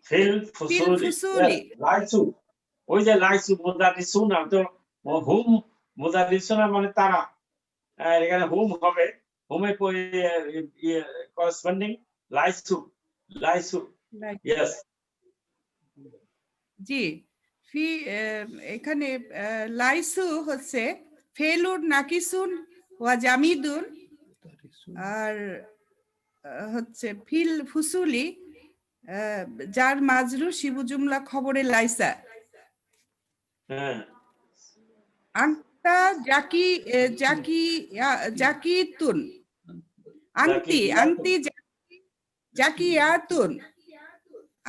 ফিল ফুসুলি লাইসু ওই যে লাইসু মুদাররিসুনা তো হুম মুদাররিসুনা মানে তারা, এখানে হুম হবে corresponding laisu. Like, Yes. জি এখানে লাইসু হচ্ছে ফেলুর নাকিসুন ওয়া জামিদুন, আর হচ্ছে ফিল ফুসুলি যার মাজরু শিবু জুমলা খবরে লাইসা। হ্যাঁ, আংতা জাকিতুন, আংতি জাকিয়াতুন।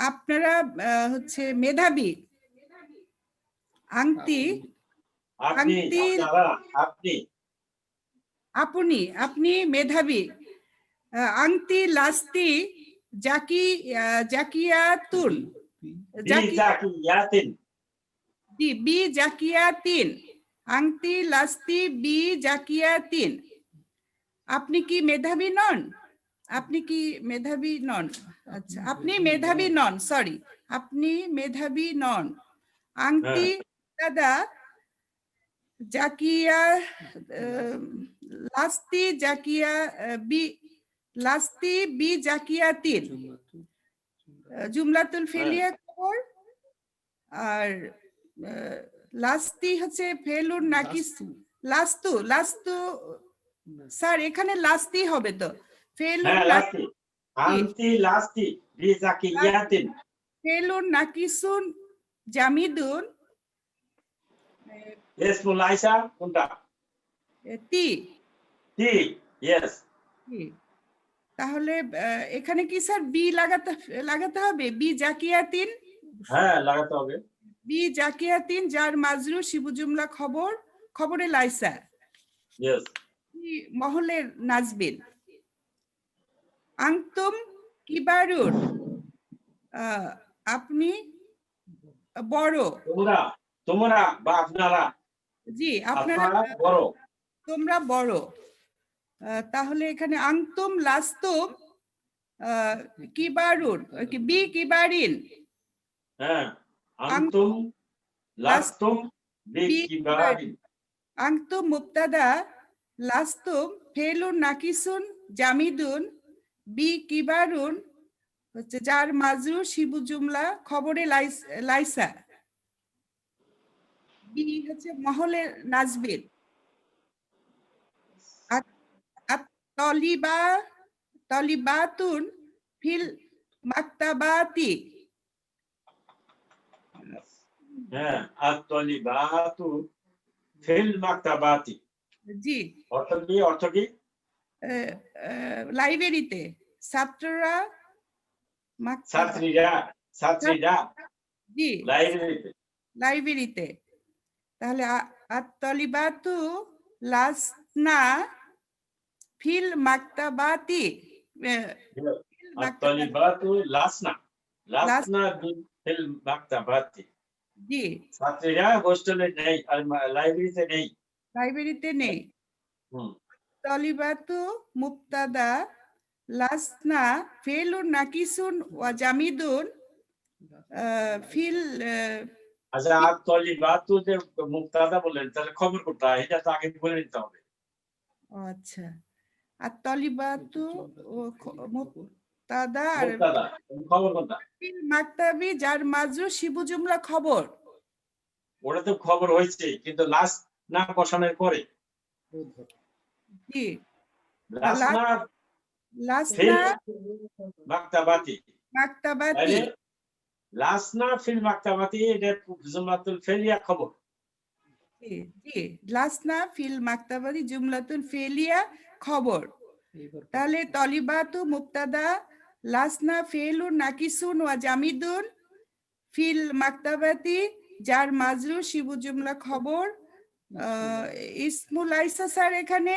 আপনারা হচ্ছে মেধাবী। আংতি আপনি আপনি মেধাবী। আংতি লাস্তি জাকিয়াতুন, বি জাকিয়াতিন। আংতি লাস্তি বি জাকিয়াতিন। আপনি কি মেধাবী নন? আপনি কি মেধাবী নন? আচ্ছা, আপনি মেধাবী নন, সরি, আপনি মেধাবী নন। আংতি দাদা জাকিয়া লাস্তি জাকিয়া বি জাকিয়াতিন, জুমলাতুল ফেলিয়া খবর। আর লাস্তি হচ্ছে ফেলুর নাকিস লাস্তু স্যার, এখানে লাস্তি হবে তো। ফেলুর নাকিসুন জামিদুন কোনটা? তি। Yes. তাহলে এখানে কি স্যার বি লাগাতে হবে? বি জাকিয়াতিন। হ্যাঁ, লাগাতে হবে। বি জাকিয়াতিন যার মাজরু শিবু জুমলা খবরে লাইসা। Yes. মহলের নাজবিন। আংতুম কিবারুন, আপনি বড়। তোমরা বা আপনারা। জি, আপনারা বড়। তোমরা বড়। তাহলে এখানে আংতুম লাস্তুম কিবারুন, বি কিবারিন। হ্যাঁ, আনতুম লাস্তুম বি কিবারিন। আংতুম মুবতাদা লাস্তুম ফেলুন নাকিসুন জামিদুন বি কিবারুন হচ্ছে যার মাজরুর শিবু জুমলা খবরে লাইসা। বি হচ্ছে মহলের নাজবিন। তলিবাতুন ফিল মাকতাবাতি। হ্যাঁ, আত-তলিবাতু ফিল মাকতাবাতি। জি, অর্থ কি? লাইব্রেরিতে ছাত্ররা ছাত্রীরা জি লাইব্রেরিতে। তাহলে আত-তলিবাতু লাসনা ফিল মাকতাবাতি। আত-তলিবাতু লাসনা ফিল মাকতাবাতি। জি, ছাত্রীরা হোস্টেলে নেই, আর লাইব্রেরিতে নেই। তলিবাতু মুবতাদা লাসনা ফেলুন নাকিসুন ওয়া জামিদুন ফিল। আচ্ছা, আত-তলিবাতু যে মুবতাদা বললেন, তাহলে খবর কোথায়? এটা তো আগে বলে নিতে হবে। আচ্ছা, আর তলিবাতু মুবতাদা আর খবর কোনটা? ফিল মাকতাবি যার মাজরু শিবু জুমলা খবর। ওটা তো খবর হয়েছে, কিন্তু লাস্ট না বসানোর পরে। জি, লাসনা মাকতাবাতি। লাসনা ফিল মাকতাবাতি, এটা জুমলাতুল ফেলিয়া খবর। জি, লাসনা ফিল মাকতাবাতি জুমলাতুল ফেলিয়া খবর। তাহলে তলিবাতু মুবতাদা লাসনা ফেলুন নাকিসুন ওয়া জামিদুন ফিল মাকতাবাতি যার মাজরু শিবু জুমলা খবর। ইসমুল আইসা স্যার এখানে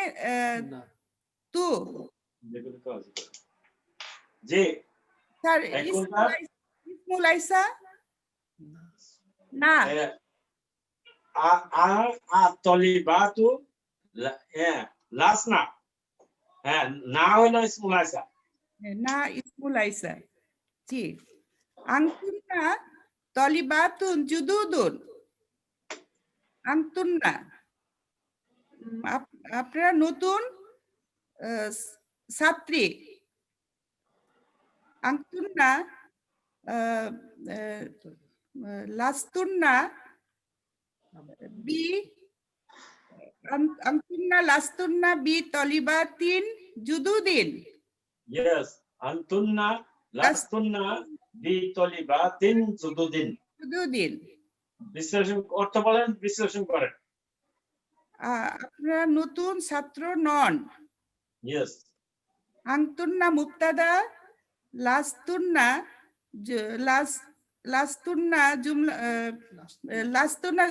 তু। জি স্যার ইসমুল আইসা না। আত-তলিবাতু লাসনা, হ্যাঁ, না হলো ইসমুল আইসা। না, ইসমুল আইসা। জি, আংতুন্না তলিবাতুন জুদুদুন। আংতুন্না আপনারা নতুন, ছাত্রী আংতুন্না লাস্তুন্না বি আংতুন্না লাস্তুন্না বি তলিবাতিন জুদুদিন। Yes. Antunna lastunna bi tolibatin jududin. জুদুদিন বিশ্লেষণ অর্থ বলেন, বিশ্লেষণ করেন। আপনারা নতুন ছাত্র নন। Yes. আংতুন্না মুবতাদা লাস্তুন্না লাস্তুন্না জুমলা লাস্তুন্না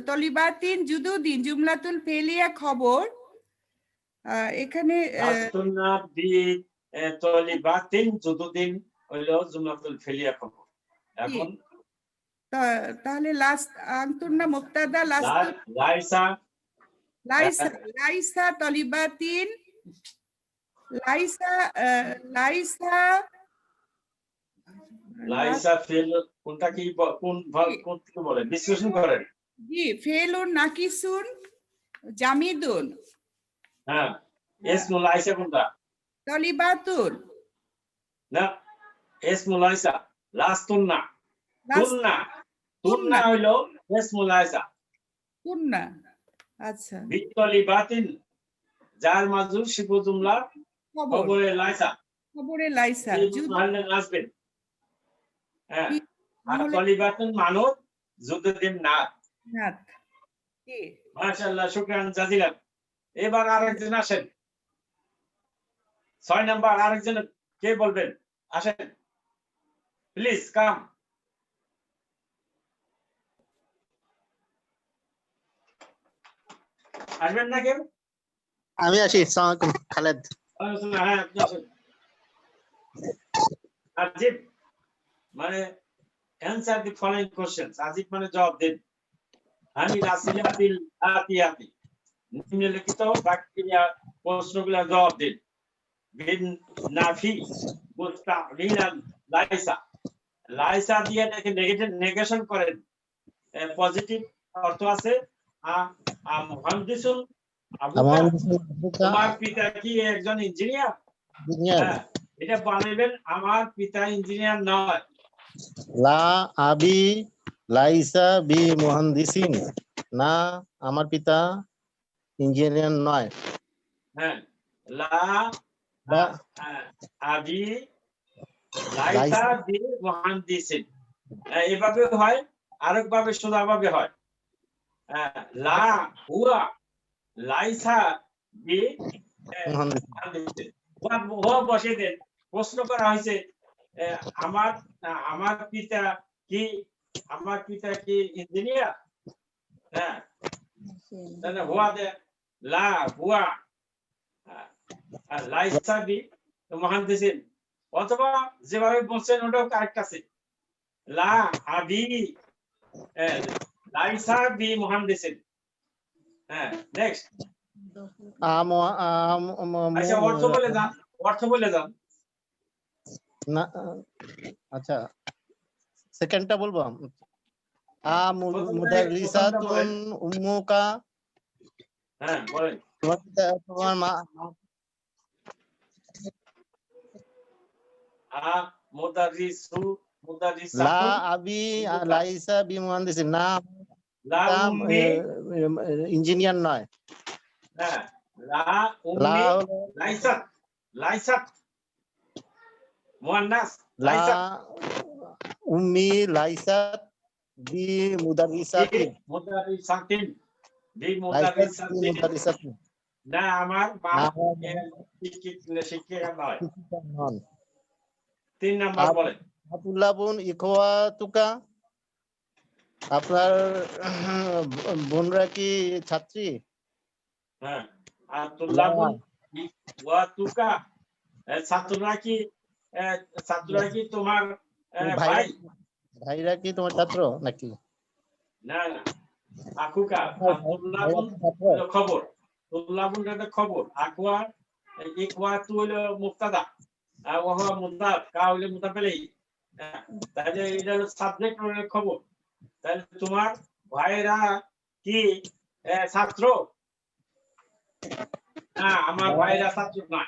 তলিবাতিন জুদুদিন জুমলাতুল ফেলিয়া খবর। এখানে Lastunna bi tolibatin jududin হলো জুমলাতুল ফেলিয়া খবর। এখন তাহলে আংতুন্না মুবতাদা লাইসা লাইসা তলিবাতিন লাইসা ফেল কোনটা কি কোন ভাগ কোন থেকে বলে বিশ্লেষণ করেন। জি ফেলুন নাকিসুন জামিদুন হ্যাঁ, ইসমু লাইসা কোনটা? তলিবাতুন না, ইসমু লাইসা লাস্তুন্না তুন্না হইলো ইসমু লাইসা। তুন্না আচ্ছা বিতলিবাতিন যার মাজুর শিবু জুমলা খবরে লাইসা খবরে লাইসা জুদুদিন আসবেন। হ্যাঁ, আর তলিবাতিন মানব জুদুদিন নাত। জি মাশাআল্লাহ, শুকরান জাজিলান। এবার আরেকজন আসেন, 6 নাম্বার আরেকজন কে বলবেন? আসেন প্লিজ কাম। আসবেন না কেউ? আমি আসি। আসসালামু আলাইকুম খালেদ। হ্যাঁ, আপনি আসেন। আজিব মানে answer the following questions. আজিব মানে জবাব দিন। আমি রাসিলাতিল আতিয়াতি নিম্নলিখিত বাক্যের প্রশ্নগুলোর জবাব দিন। বিন নাফি মুস্তামিলান লাইসা লাইসা দিয়ে নেগেশন করেন। পজিটিভ অর্থ আছে মুহাদ্দিসুন আবুকা, তোমার পিতা কি একজন ইঞ্জিনিয়ার? এটা বানাবেন আমার পিতা ইঞ্জিনিয়ার নয়। লা আবি লাইসা বি মুহান্দিসিন, না আমার পিতা ইঞ্জিনিয়ার নয়। হ্যাঁ, লা আবি লাইসা বি মুহান্দিসিন, এভাবে হয়। আরেক ভাবে সোজাভাবে হয় লা হুয়া লাইসা বি মুহান্দিসিন। হুয়া বসে দেন। প্রশ্ন করা হয়েছে আমার পিতা কি ইঞ্জিনিয়ার? হ্যাঁ, তাহলে হুয়া দে লা হুয়া লাইসা বি মুহান্দিসিন, অথবা যেভাবে বলছেন ওটাও কারেক্ট আছে। লা আবি লাইসা বি মুহান্দিসিন। হ্যাঁ, নেক্সট। আচ্ছা, অর্থ বলে যান। না আচ্ছা, সেকেন্ডটা বলবো। মুদাররিসাতুন উম্মুকা, হ্যাঁ বলেন। তোমার মা লা আবি লাইসা বি মুহান্দিসিন, না ইঞ্জিনিয়ার নয়। হ্যাঁ, লা লাইসাত মুয়ান্নাস লাইসাত উম্মি লাইসাত বি মুদাররিসাতিন, মুদাররিসাতিন, না আমার মা শিক্ষিকা নয়। 3 নাম্বার বলেন। আতুল্লাবুন ইখওয়াতুকা, আপনার বোনরা কি ছাত্রী? হ্যাঁ, আতুল্লাবুন ইখওয়াতুকা, ছাত্ররা কি তোমার ভাই? ভাইরা কি তোমার ছাত্র নাকি? না না, আকুকা খবর, তুল্লাবুন এটা খবর, আকুয়া ইখওয়াতু হলো মুবতাদা, আর ওয়া মুদাফ কা হলো মুদাফিলাই। তাহলে এটা হলো সাবজেক্ট হলো খবর। তাহলে তোমার ভাইরা কি ছাত্র? না আমার ভাইরা ছাত্র না।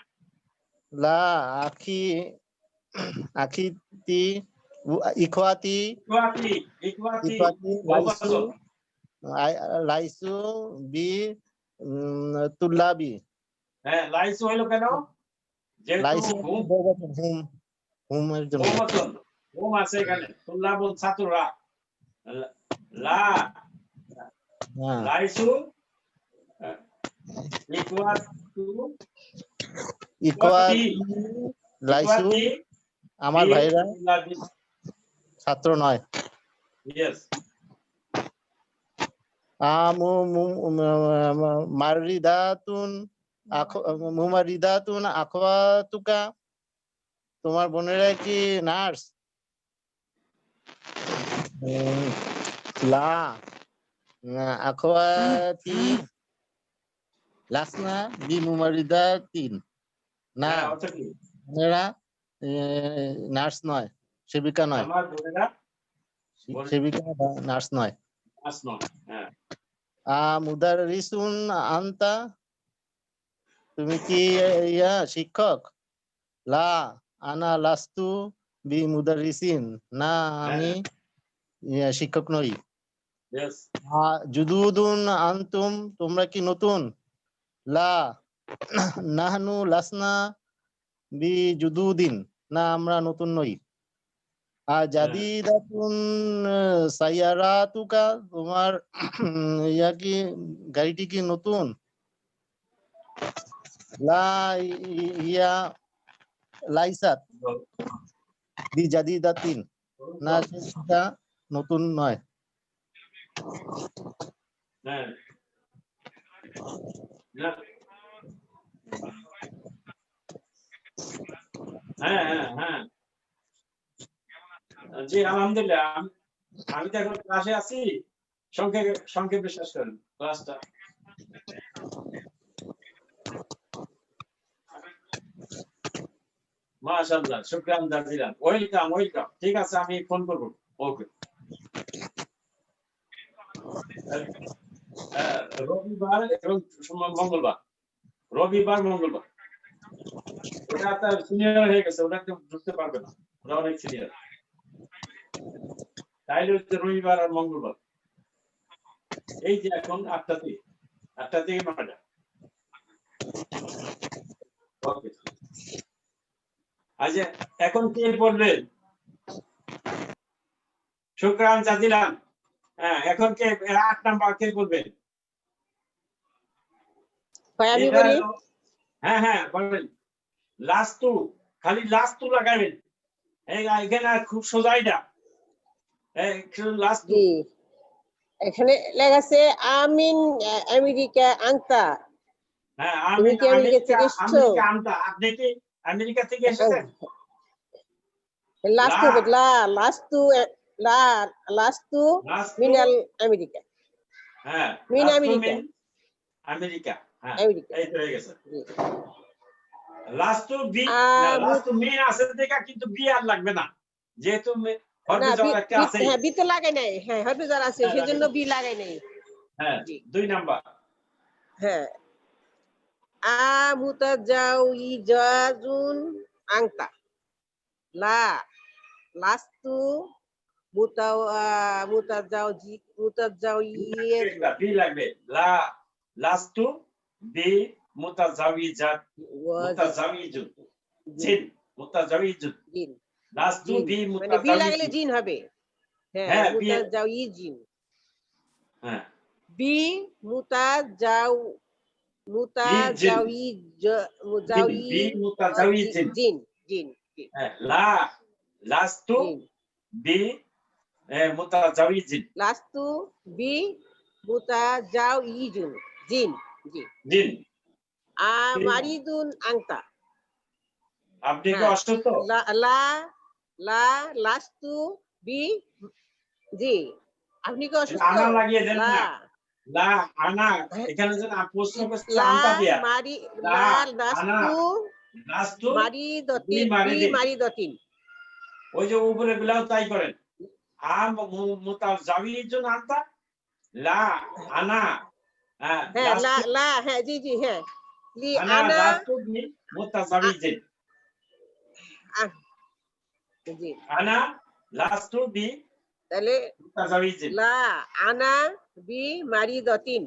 লা আখি আখিতি ইখওয়াতি ইকুয়াতি ইকুয়াতি ইখওয়াতি লাইসু বহুবচন। লাইসু বি তুল্লাবি হ্যাঁ লাইসু হলো কেন? যেহেতু লাইসু হুম বহুবচন হুম হুম এর জন্য বহুবচন, হুম আছে এখানে, তুল্লাবুল ছাত্ররা। লা হ্যাঁ লাইসু ইকুয়াতু ইখওয়াতি লাইসু ইকুয়াতি আমার ভাইরা তুল্লাবি। ছাত্র নয়। ইয়েস মারিদাতুন মুমারিদাতুন আখওয়াতুকা তোমার বোনেরা কি নার্স? লা আখওয়াতি লাসনা বি মুমারিদাতিন না হ্যাঁ অর্থ কি? বোনেরা নার্স নয়, সেবিকা নয়, আমার বোনেরা সেবিকা নার্স নয়। আসন। হ্যাঁ মুদারিসুন আনতা তুমি কি শিক্ষক? লা আনা লাস্তু বি মুদারিসিন না আমি শিক্ষক নই। ইয়েস জুদুদুন আনতুম তোমরা কি নতুন? লা নাহনু লাসনা বি জুদুদিন না আমরা নতুন নই। জাদিদাতুন সাইয়ারাতুকা তোমার কি গাড়িটি কি নতুন? লা ইয়া লাইসাত বি জাদিদাতিন না সেটা নতুন নয়। হ্যাঁ না হ্যাঁ হ্যাঁ হ্যাঁ জি আলহামদুলিল্লাহ। আমি তো এখন ক্লাসে আছি, সংক্ষেপে শেষ করেন ক্লাসটা। মাশাআল্লাহ শুকরান জাজিলান, ওয়েলকাম ওয়েলকাম। ঠিক আছে আমি ফোন করব। ওকে রবিবার এবং মঙ্গলবার, রবিবার মঙ্গলবার। ওটা তার সিনিয়র হয়ে গেছে, ওটা কেউ ঢুকতে পারবে না, ওটা অনেক সিনিয়র। তাইলে হচ্ছে রবিবার আর মঙ্গলবার। এই যে এখন 8টা থেকে 9টা। ওকে আচ্ছা এখন কে পড়বেন? শুকরান জাজিলান। হ্যাঁ এখন কে 8 নাম্বার কে বলবেন? আমি বলি। হ্যাঁ হ্যাঁ বলেন। লাস্তু, খালি লাস্তু লাগাবেন এখানে, আর খুব সোজা এটা। লাস্তু জি এখানে লেখা আছে আমিন আমেরিকা আংতা। হ্যাঁ তুমি কি আমেরিকা থেকে এসেছো? আপনি কি আমেরিকা থেকে এসেছেন? লাস্তু লা লাস্তু লা লাস্তু মিনাল আমেরিকা। হ্যাঁ মিন আমেরিকা। আমেরিকা হ্যাঁ আমেরিকা এই তো হয়ে গেছে। লাস্তু বি লাস্তু মিন আছে দেখা, কিন্তু বি আর লাগবে না যেহেতু হরফে jar একটা আছে। হ্যাঁ বি তো লাগাই নাই। হ্যাঁ হরফে jar আছে সেজন্য বি লাগাই নাই। হ্যাঁ 2 নাম্বার। হ্যাঁ মুতাজাউইজাজুন আংতা লা লাস্তু মুতাজাউইজ বি লাগবে। লা লাস্তু বি মুতাজাউইজুন জিন মুতাজাউইজুন জিন লাস্তু বি মানে বি লাগলে মুতাজাউইজুন। জিন হবে। হ্যাঁ হ্যাঁ মুতাজাউইজিন হ্যাঁ বি মুতাজাউইজিন জিন জিন হ্যাঁ লা লাস্তু বি মুতাজাউইজিন লাস্তু বি মুতাজাউইজুন জিন জি জিন। মারিদুন আংতা আপনি কি অসুস্থ? লা লা লাস্তু বি জি আপনি কি অসুস্থ? আনা লাগিয়ে দেন না। লা আনা এখানে যেন প্রশ্ন করতে আমটা দিয়া মারি লা লাস্তু লাস্তু মারিদতিন বি মারিদতিন। ওই যে উপরে গুলাও তাই করেন। মুতাজাউইজুন আনতা লা আনা হ্যাঁ লা হ্যাঁ জি জি হ্যাঁ লি আনা আনা লাস্তু বি মুতাজাওয়িজিন জি আনা লাস্তু বি তাহলে মুতাজাওয়িজিন লা আনা বি মারিদাতিন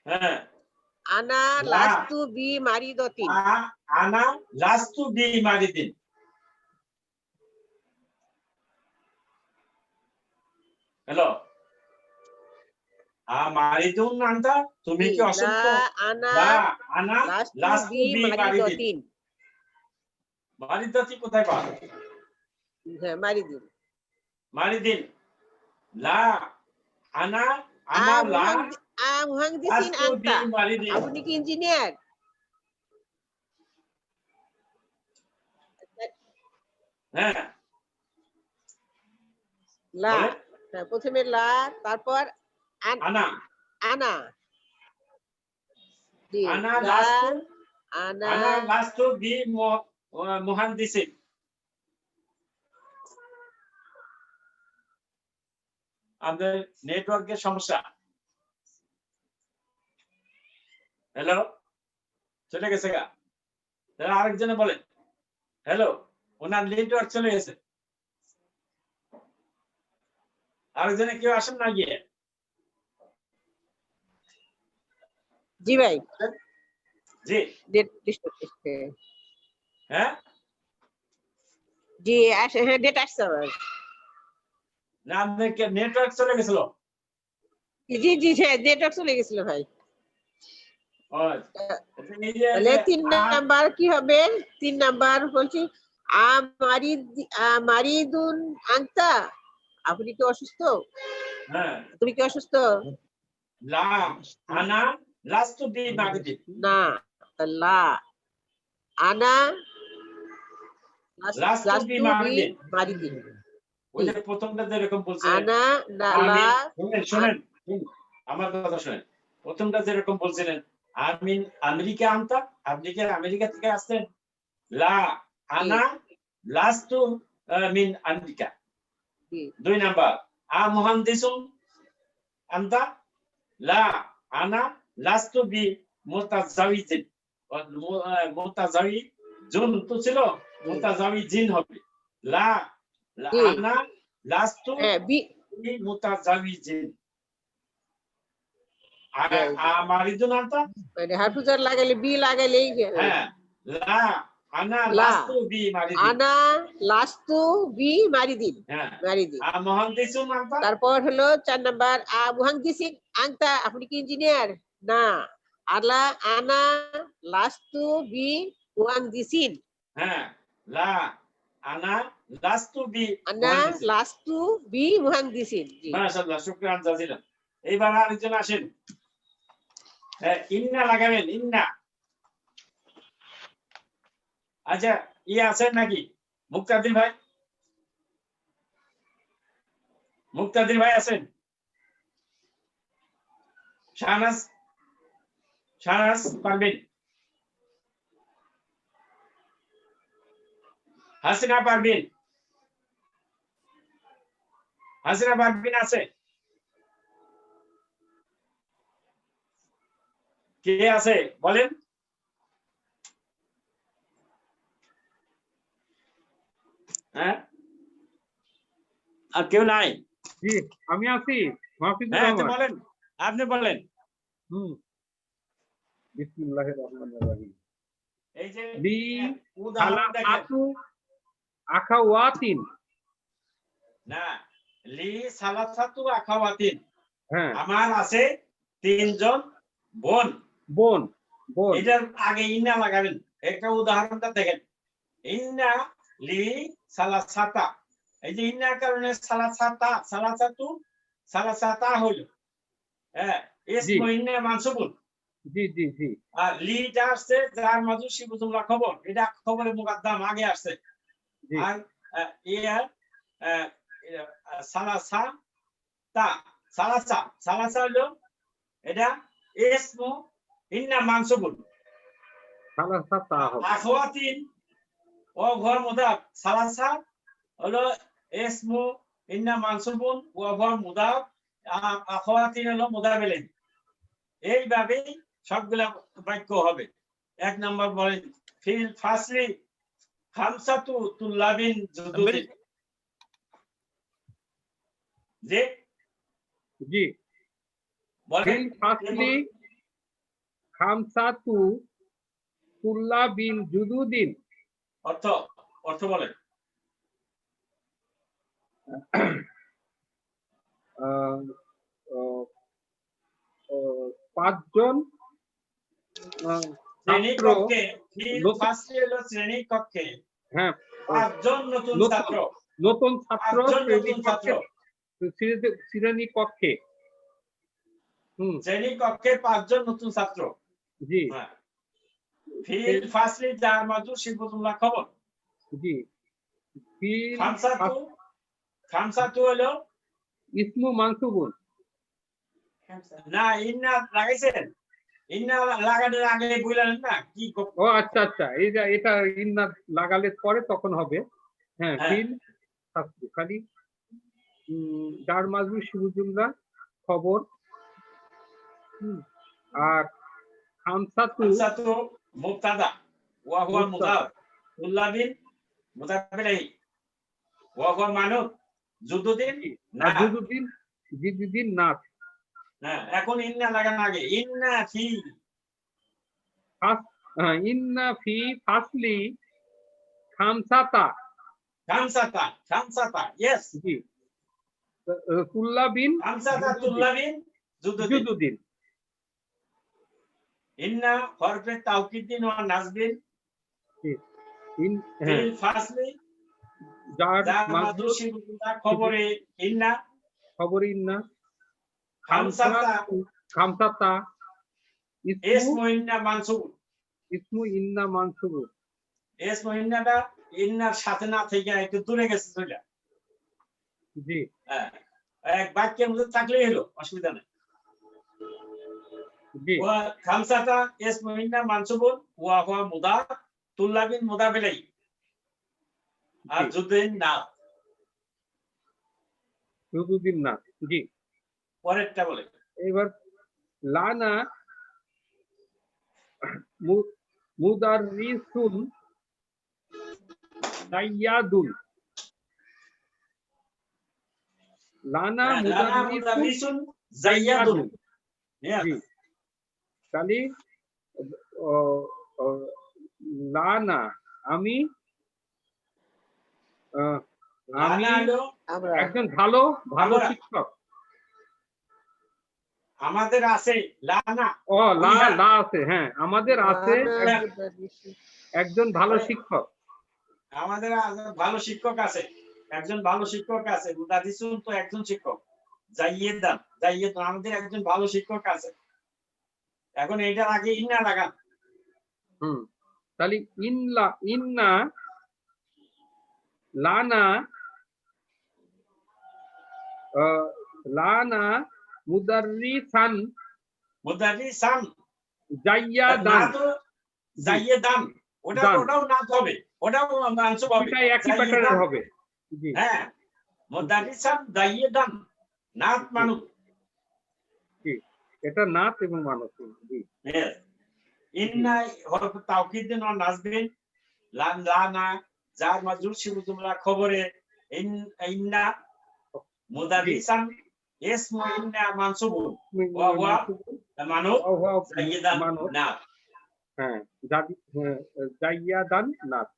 হ্যাঁ আনা লা। লাস্তু বি মারিদাতিন আনা লাস্তু বি মারিদিন হ্যালো মারিদুন আনতা তুমি কি অসুস্থ লা আনা লা আনা লাস্তু লাস্তু বি বি মারিদিন মারিদাতিন মারিদাতি কোথায় পা হ্যাঁ মারিদিন মারিদিন লা আনা আনা লা মুহান্দিসিন লাস্তু বি আনতা মারিদিন আপনি কি ইঞ্জিনিয়ার হ্যাঁ লা বলেন। হ্যাঁ, প্রথমে লা তারপর আনা আনা জি আনা লা লাস্তু আনা আনা লাস্তু বি মুহান্দিসিন আমাদের নেটওয়ার্কের সমস্যা হ্যালো চলে গেছে গা তাহলে আরেকজনে বলেন হ্যালো ওনার নেটওয়ার্ক চলে গেছে আরেকজনে কেউ আসেন না গিয়ে জি ভাই জি ডেট লিস্ট করতেছে হ্যাঁ জি আসে হ্যাঁ ডেট আসছে আমার না আপনাকে নেটওয়ার্ক চলে গেছিল জি জি হ্যাঁ নেটওয়ার্ক চলে গেছিল ভাই ও, এই যে- তাহলে 3 নাম্বার কি হবে 3 নাম্বার বলছি মারিদুন আনতা আপনি কি অসুস্থ হ্যাঁ তুমি কি অসুস্থ লা আনা লাস্তু বি মারিদিন না লা আনা লাস্তু বি মারিদিন মারিদিন ওই যে প্রথমটা যেরকম বলছিলেন আনা না আমি লা শুনেন আমার কথা শুনেন প্রথমটা যেরকম বলছিলেন আমি আমেরিকা আনতা আপনি কি আমেরিকা থেকে আসছেন লা আনা লাস্তু মিন আমেরিকা জি 2 নাম্বার মুহান্দিসুন আনতা লা আনা লাস্তু বি মুতাজাওয়িজিন মুতাজাওয়িজুন তো ছিল মুতাজাওয়িজিন হবে লা জি। আনা লাস্তু হ্যাঁ বি বি মুতাজাওয়িজিন হ্যাঁ। মারিদুন আনতা মানে হারফুজার লাগাইলে বি লাগাইলেই হ্যাঁ লা আনা লা। লাস্তু বি মারিদিন আনা লাস্তু বি মারিদিন হ্যাঁ মারিদিন মুহান্দিসুন আনতা তারপর হলো 4 নাম্বার মুহান্দিসিন আনতা আপনি কি ইঞ্জিনিয়ার না আলা আনা লাস্তু বি মুহান্দিসিন হ্যাঁ লা আনা লাস্তু বি আনা মুহান্দিসিন। লাস্তু বি মুহান্দিসিন জি মাশাআল্লাহ শুকরান জাজিলান এইবার আরেকজন আসেন ইন্না লাগাবেন ইন্না আচ্ছা আছেন নাকি মুক্তাদির ভাই মুক্তাদির ভাই আছেন শাহনাজ পারবেন হাসিনা পারবেন আছে কে আছে বলেন হ্যাঁ আর কেউ নাই জি আমি আছি মাহফিজুর হ্যাঁ তো রহমান বলেন আপনি বলেন হুম বিসমিল্লাহির রহমানির রহিম এই যে লি উদাহরণ দেখেন আতু আখাওয়াতিন না লি সালাসাতু আখাওয়াতিন হ্যাঁ আমার আছে 3 জন বোন বোন বোন এটার আগে ইন্না লাগাবেন একটা উদাহরণটা দেখেন ইন্না লি সালাসাতা এই যে ইন্নার কারণে সালাসাতা হলো হ্যাঁ ইসমু ইন্না মানসুবুন জি জি জি আর লিটা আসছে যার মাঝে শিবুজুমলা খবর এটা খবরের মুকাদ্দাম আগে আসছে জি আর সালাসা হলো এটা ইসমু ইন্না মানসুবুন সালাসাতা হবে আখওয়াতিন ও ঘর মুদাফ সালাসা হলো ইসমু ইন্না মানসুবুন ও ঘর মুদাফ আখওয়াতিন হলো মুদাফ ইলাইহি এইভাবেই সবগুলা বাক্য হবে। 1 নম্বর বলেন ফিল ফাসলি খামসাতু তুল্লাবিন জুদুদিন। যে জি বলেন ফিল ফাসলি খামসাতু তুল্লাবিন জুদুদিন। অর্থ অর্থ বলেন। আহ, আহ, আহ, 5 জন শ্রেণী ছাত্র, কক্ষে ফিল নতুন- ফাসলি হলো শ্রেণী কক্ষে হ্যাঁ 5 জন নতুন নতুন- ছাত্র, নতুন ছাত্র 5 জন নতুন ছাত্র, শ্রেণী কক্ষে। শ্রেণী কক্ষে 5 জন নতুন ছাত্র। জি হ্যাঁ। ফিল ফাসলি যার মাজু শিবুল্লাহ খবর। জি ফিল খামসাতু হলো ইসমু মানসুবুন। না ইন্না লাগাইছেন, ইন্না লাগানোর আগে বললেন না কি ও আচ্ছা আচ্ছা, এটা ইন্না লাগালে পরে তখন হবে। হ্যাঁ হ্যাঁ। ফিল ফাসলি খালি যার মাজু শিবুজুল্লাহ খবর। আর খামসাতু খামসাতু মুবতাদা ওয়া হুয়া মুবতাদা। মুদাফ তুল্লাবিন মুদাফ ইলাইহি ওয়া হুয়া মানুব জুদুদিন না। আর জুদুদিন নাথ। হ্যাঁ, এখন ইন্না লাগানো আগে ইন্না ফি ইন্না ফি ফাসলি খামসাতা। খামসাতা ইয়েস জি তুল্লাবিন খামসাতা তুল্লাবিন জুদুদিন। জুদুদিন। ইন্না হরফে তাওকিদিন ওয়া নাসবিন হ্যাঁ ফিল ফাসলি যার যার মাজু মাজু শিবুল্লাহ খবরে ইন্না খবর ইন্না খামসাতা খামসাতা ইসমু ইন্না মানসুব। ইসমু ইন্না মানসুবু। ইসমু ইন্নাটা ইন্নার সাথে না থেকে একটু দূরে গেছে চলে। জি হ্যাঁ, এক বাক্যের মধ্যে থাকলেই হলো, অসুবিধা নেই। জি ওয়া খামসাতা ইসমু ইন্না মানসুবুন ওয়া হুয়া মুদাফ তুল্লাবিন মুদাফ ইলাইহি আর জি। জুদুদিন না। জুদুদিন নাথ। জি পরেরটা বলে এবার লানা মুদাররিসুন সাইয়াদুন। লানা লানা মুদাররিসুন মুদারিসুন যাইয়াদুন। Yes. জি তাহলে লানা আমি লানা হলো একজন ভালো ভালো আমরা। শিক্ষক। আমাদের আছে লানা। ও লা হ্যাঁ। লা আছে, হ্যাঁ আমাদের আছে একজন ভালো শিক্ষক। আমাদের ভালো শিক্ষক আছে, একজন ভালো শিক্ষক আছে। মুদারিসুন তো একজন শিক্ষক। যাইয়েদান আমাদের একজন ভালো শিক্ষক আছে। এখন এটার আগে ইন্না লাগান। তাহলে ইন্না লানা লানা মুদাররিসান মুদারিসান জাইয়াদান। যাইয়েদান দান। ওটাও নাত হবে, ওটাও মানসুব হবে। এটাই একই প্যাটার্নের হবে। জি হ্যাঁ, মুদারিসান যাইয়েদান নাত মানুষ। জি এটা নাথ এবং মানব। জি Yes. ইন্না হরফ তাওকিদিন ওয়া নাসবিন লানা যার মাজুর শিবু জুমলা খবরে ইন্না মুদারিসান ইসমু ইন্না মানসুবুন ওয়া হুয়া মানুব যাইয়েদান মানব। না। হ্যাঁ জাইয়াদান নাথ।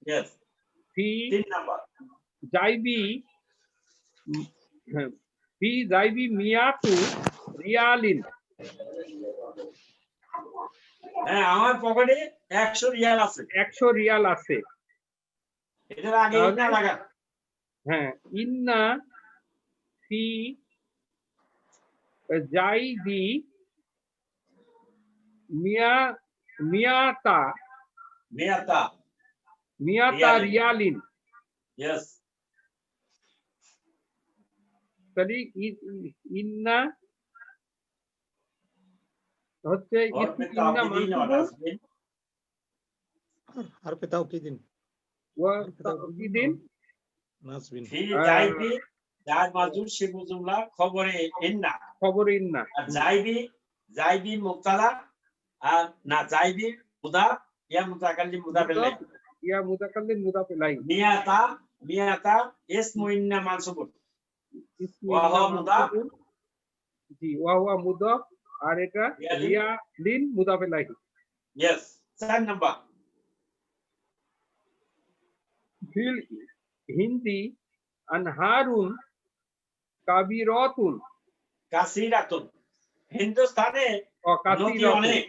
Yes. ফি 3 নাম্বার জাইবি ফি জাইবি মিয়াতু রিয়ালিন। হ্যাঁ, আমার পকেটে 100 রিয়াল আছে। 100 রিয়াল আছে। এটার আগে ইন্না লাগান। হ্যাঁ ইন্না ফি জাইবি মিয়াতা মিয়াতা রিয়ালিন। Yes. তাহলে ইন্না হচ্ছে হরফে ইন্না তাওকিদিন ওয়া মানসুবুন নাসবিন হরফে তাওকিদিন ওয়া তাওকিদিন ফি জাইবি যার মাজুর শিবু জুমলা খবরে ইন্না খবর ইন্না আর জাইবি জাইবি মুক্তাদা আর না জাইবি মুদাফ ইয়া মুতাকাল্লিম মুদাফ ইলাইহি ইয়া মুতাকাল্লিম মুদাফ ইলাইহি মিয়াতা ইসমু ইন্না মানসুবুন ইসমু ওয়া হুয়া ইন্না মুদাফ। মানসুবুন। জি ওয়া হুয়া মুদাফ আর এটা ইয়া লিন। ইয়া লিন মুদাফ ইলাইহি। ইয়েস 4 নাম্বার ফিল হিন্দি আনহারুন কাবিরাতুন কাসিরাতুন হিন্দুস্তানে ও নদী কাসিরাতুন। অনেক,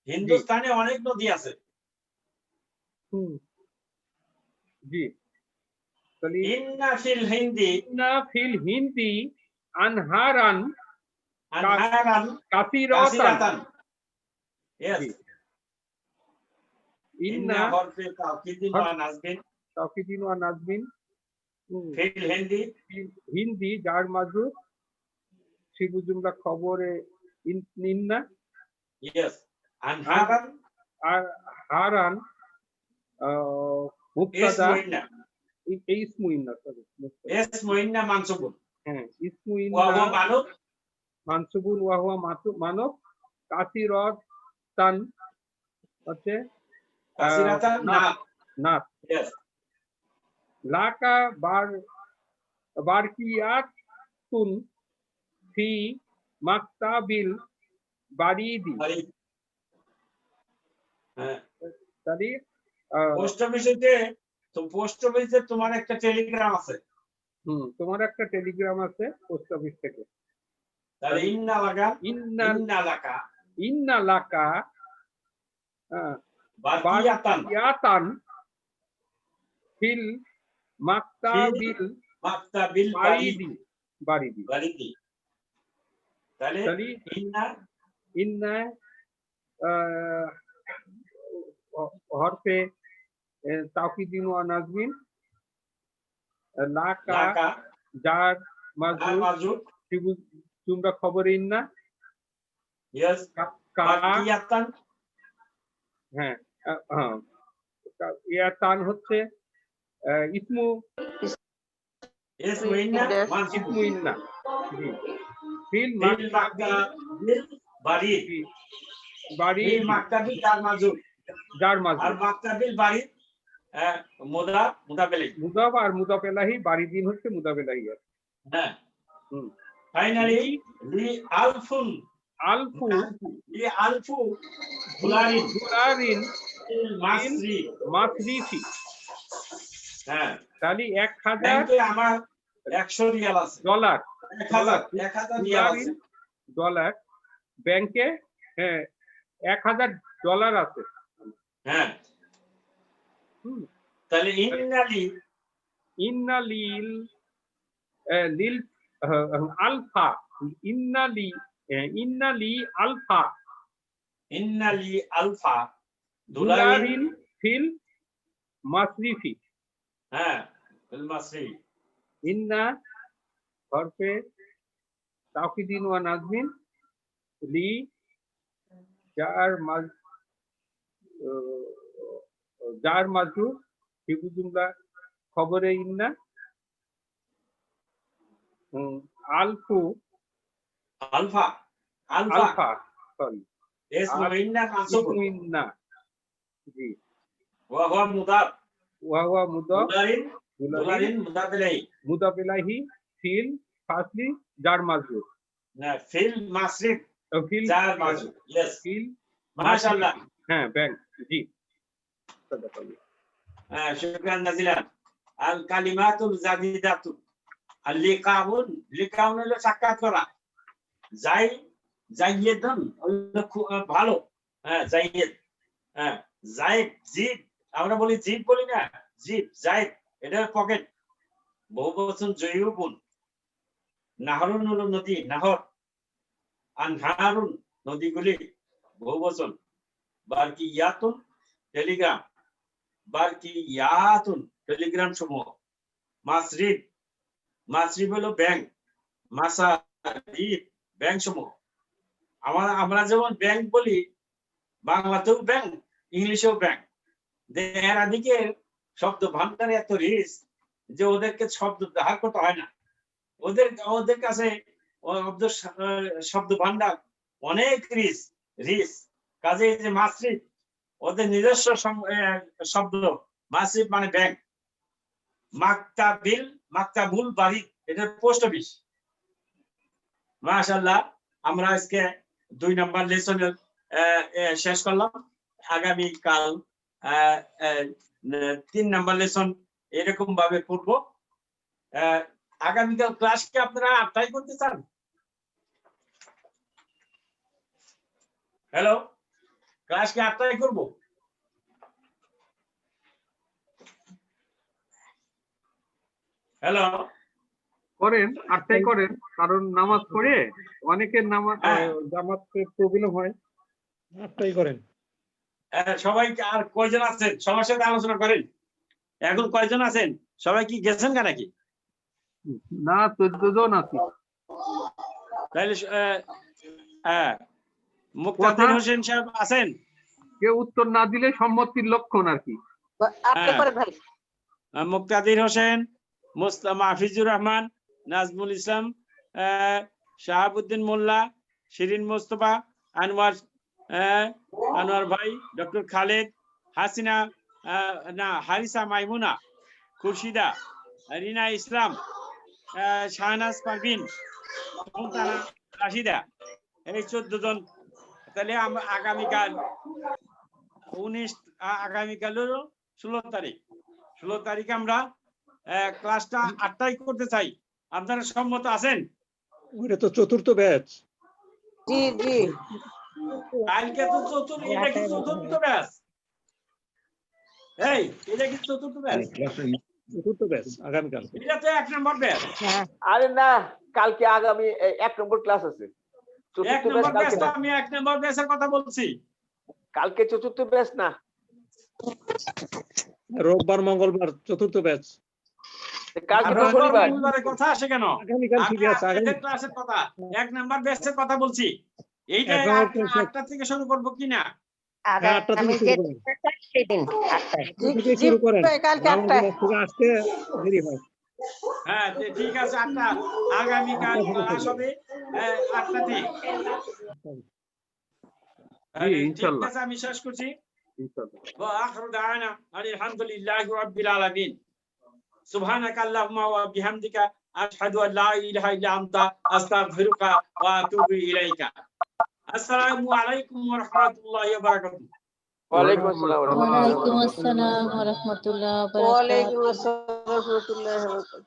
হিন্দুস্তানে অনেক নদী আছে। হুম। জি তাহলে ইন্না ফিল হিন্দি ইন্না ফিল হিন্দি আনহারান আনহারান কাসিরাতান। কাসিরাতান। ইয়েস জি। ইন্না ইন্না হরফে তাওকিদিন ওয়া নাসবিন তাওকিদিন ওয়া নাজমিন। ফিল হিন্দি হিন্দি যার মাজরুর শিবু জুমলা খবরে ইন্না ইয়েস আনহারান আর হারান মুবতাদা ইসমু ইন্না এই ইসমু ইন্না সরি ইসমু ইন্না মানসুবুন হ্যাঁ ইসমু ওয়া হুয়া ইন্না মানব মানসুবুন ওয়া হুয়া মানব কাসিরাতান হচ্ছে কাসিরাতান না নাত ইয়েস লাকা বারকিয়াতুন ফি মাকতাবিল বারিদি। হ্যাঁ তাহলে পোস্ট অফিসে তো পোস্ট অফিসে তোমার একটা টেলিগ্রাম আছে, তোমার একটা টেলিগ্রাম আছে পোস্ট অফিস থেকে। তাহলে ইন্না লাগা ইন্না ইন্না লাকা ইন্না লাকা বাকিয়াতান বারকিয়াতান ফিল মাকতাবিল মাকতাবিল বারিদি বারিদি। বারিদি। তাহলে তাহলে ইন্না ইন্না হরফে তাওকিদিন ওয়া নাজমিন লাকা লাকা যার আর মাজরুর মাজুর শিবু জুমলা খবরে ইন্না ইয়েস কা বাকিয়াতান হ্যাঁ ইয়াতান হচ্ছে ইসমু ইসমু ইন্না মানসুবুন ইসমু ইন্না। জি ফিল ফিল মাকতাবিল বারিদ বাড়ি ফিল মাকতাবিল যার মাজুর যার আর মাজরুর মাকতাবিল বারিদ মুদাফ ইলাইহি। মুদাফ আর মুদাফ ইলাইহি বাড়ি দিন হচ্ছে মুদাফ ইলাইহি। হ্যাঁ হুম। ফাইনালি লি আলফুন আলফু লি আলফু ফুলারিন দুলারিন মাসরি মাসরিফি। হ্যাঁ তাহলে 1000 ব্যাংকে আমার 100 রিয়াল আছে, ডলার 1000 রিয়াল আছে। ডলার ব্যাংকে হ্যাঁ 1000 ডলার আছে। হ্যাঁ হুম। তাহলে ইন্নালি ইন্না লিল লিল আলফা ইন্না লি আলফা ইন্নালি আলফা দুলারিন দুলারিন ফিল মাসরিফি। হ্যাঁ ফিল মাসরি ইন্না হরফে তাওকিদিন ওয়া নাজমিন লি যার মাজরুর শিবু জুমলা খবরে ইন্না Alfu alpha alpha alpha sorry ইসমু ইন্না মানসুবুন ইসমু ইন্না। জি ওয়া হুয়া মুদাফ ওয়া হুয়া মুদাফ দুলারিন দুলারিন দুলারিন মুদাফ ইলাইহি। মুদাফ ইলাইহি ফিল ফাসলি যার মাজরুর না ফিল মাসরিফ ফিল যার মাজুর। ইয়েস ফিল মাশাআল্লাহ। হ্যাঁ ব্যাংক। জি হ্যাঁ শুকরান জাজিলান। আল কালিমাতুল জাদিদাতু আল লিকাউন লিকাউন হলো সাক্ষাৎ করা। জাইয়েদুন হলো ভালো। হ্যাঁ জাইয়েদ হ্যাঁ জাইদ জিদ আমরা বলি জিদ বলি না, জিদ জাইদ এটা পকেট বহুবচন জয়ুবুন। নাহরুন হলো নদী নাহর, আনহারুন নদীগুলি বহুবচন। বারকিয়াতুন টেলিগ্রাম, বারকিয়াতুন টেলিগ্রাম সমূহ। মাসরিফ মাসরিফ হলো ব্যাংক, মাসারিফ ব্যাংক সমূহ। আমরা যেমন ব্যাংক বলি বাংলাতেও ব্যাংক ইংলিশেও ব্যাংক। এর দিকে শব্দ ভান্ডারে এত রিচ যে ওদেরকে শব্দ ধার করতে হয় না। ওদের কাছে শব্দ ভান্ডার অনেক রিস কাজে এই যে মাসরিফ ওদের নিজস্ব শব্দ, মাসরিফ মানে ব্যাংক, মাকতাবুল বাড়ি এটা পোস্ট অফিস। মাশাআল্লাহ, আমরা আজকে 2 নাম্বার লেসনের শেষ করলাম। আগামী কাল 3 নাম্বার লেসন এরকম ভাবে পড়বো। আগামীকাল ক্লাস কি আপনারা 8টায় করতে চান? হ্যালো, ক্লাস কি 8টায় করবো? হ্যালো, করেন 8টায় করেন, কারণ নামাজ পড়ে অনেকের নামাজ জামাতে প্রবলেম হয়। 8টাই করেন। সবাই আর কয়জন আছেন সবার সাথে আলোচনা করেন? এখন কয়জন আছেন? সবাই কি গেছেন না নাকি? না, 14 জন আছি। তাহলে মুক্তাদির হোসেন সাহেব আছেন? কেউ উত্তর না দিলে সম্মতির লক্ষণ আর কি। আপনি করেন ভাই। মুক্তাদির হোসেন, মাহফিজুর রহমান, নাজমুল ইসলাম, শাহাবুদ্দিন মোল্লা, শিরিন মোস্তফা, আনোয়ার ভাই, ডক্টর খালেদ, হাসিনা, হারিসা মাইমুনা, খুরশিদা, রিনা ইসলাম, শাহনাজ পারভিন, সুলতানা রাশিদা, এই 14 জন। তাহলে আমরা আগামীকাল 16 তারিখ আমরা ক্লাসটা 8টায় করতে চাই। আপনারা সম্মত আছেন? ওটা তো চতুর্থ ব্যাচ। জি জি, কালকে তো এটা কি চতুর্থ ব্যাচ? এটা কি চতুর্থ ব্যাচ? চতুর্থ ব্যাচ আগামীকাল। এটা তো 1 নম্বর ব্যাচ। আরে না, কালকে আগামী 1 নম্বর ক্লাস আছে। 1 নম্বর ব্যাচ তো আমি 1 নম্বর ব্যাচের কথা বলছি। কালকে 4র্থ ব্যাচ না, রোববার মঙ্গলবার চতুর্থ ব্যাচ। কালকে তো শনিবার। মঙ্গলবারের কথা আসে কেন? আগামীকাল ঠিক আছে। আগামী ক্লাসের কথা 1 নম্বর ব্যাচের কথা বলছি। এইটা 8টা থেকে শুরু করব কিনা? 8টা থেকে শুরু করেন। জি জি শুরু করেন। ভাই, কালকে 8টায়। আসতে দেরি হয়। হ্যাঁ, ঠিক আছে। 8টা আগামীকাল ক্লাস হবে 8টা থেকে। ঠিক ইনশাআল্লাহ। আছে, আমি শেষ করছি। ইনশাআল্লাহ। ওয়া আখিরু দাওয়ানা আলহামদুলিল্লাহি রাব্বিল আলামিন। সুবহানাকা আল্লাহুম্মা ওয়া বিহামদিকা আশহাদু আল লা ইলাহা ইল্লা আনতা আস্তাগফিরুকা ওয়া আতুবু ইলাইকা। আসসালামু আলাইকুম ওয়া রাহমাতুল্লাহি ওয়া বারাকাতুহু। ওয়ালাইকুম আসসালাম। ওয়ালাইকুম আসসালাম ওয়া রাহমাতুল্লাহি ওয়া বারাকাতুহু। ওয়ালাইকুম আসসালাম ওয়া রাহমাতুল্লাহি ওয়া বারাকাতুহু।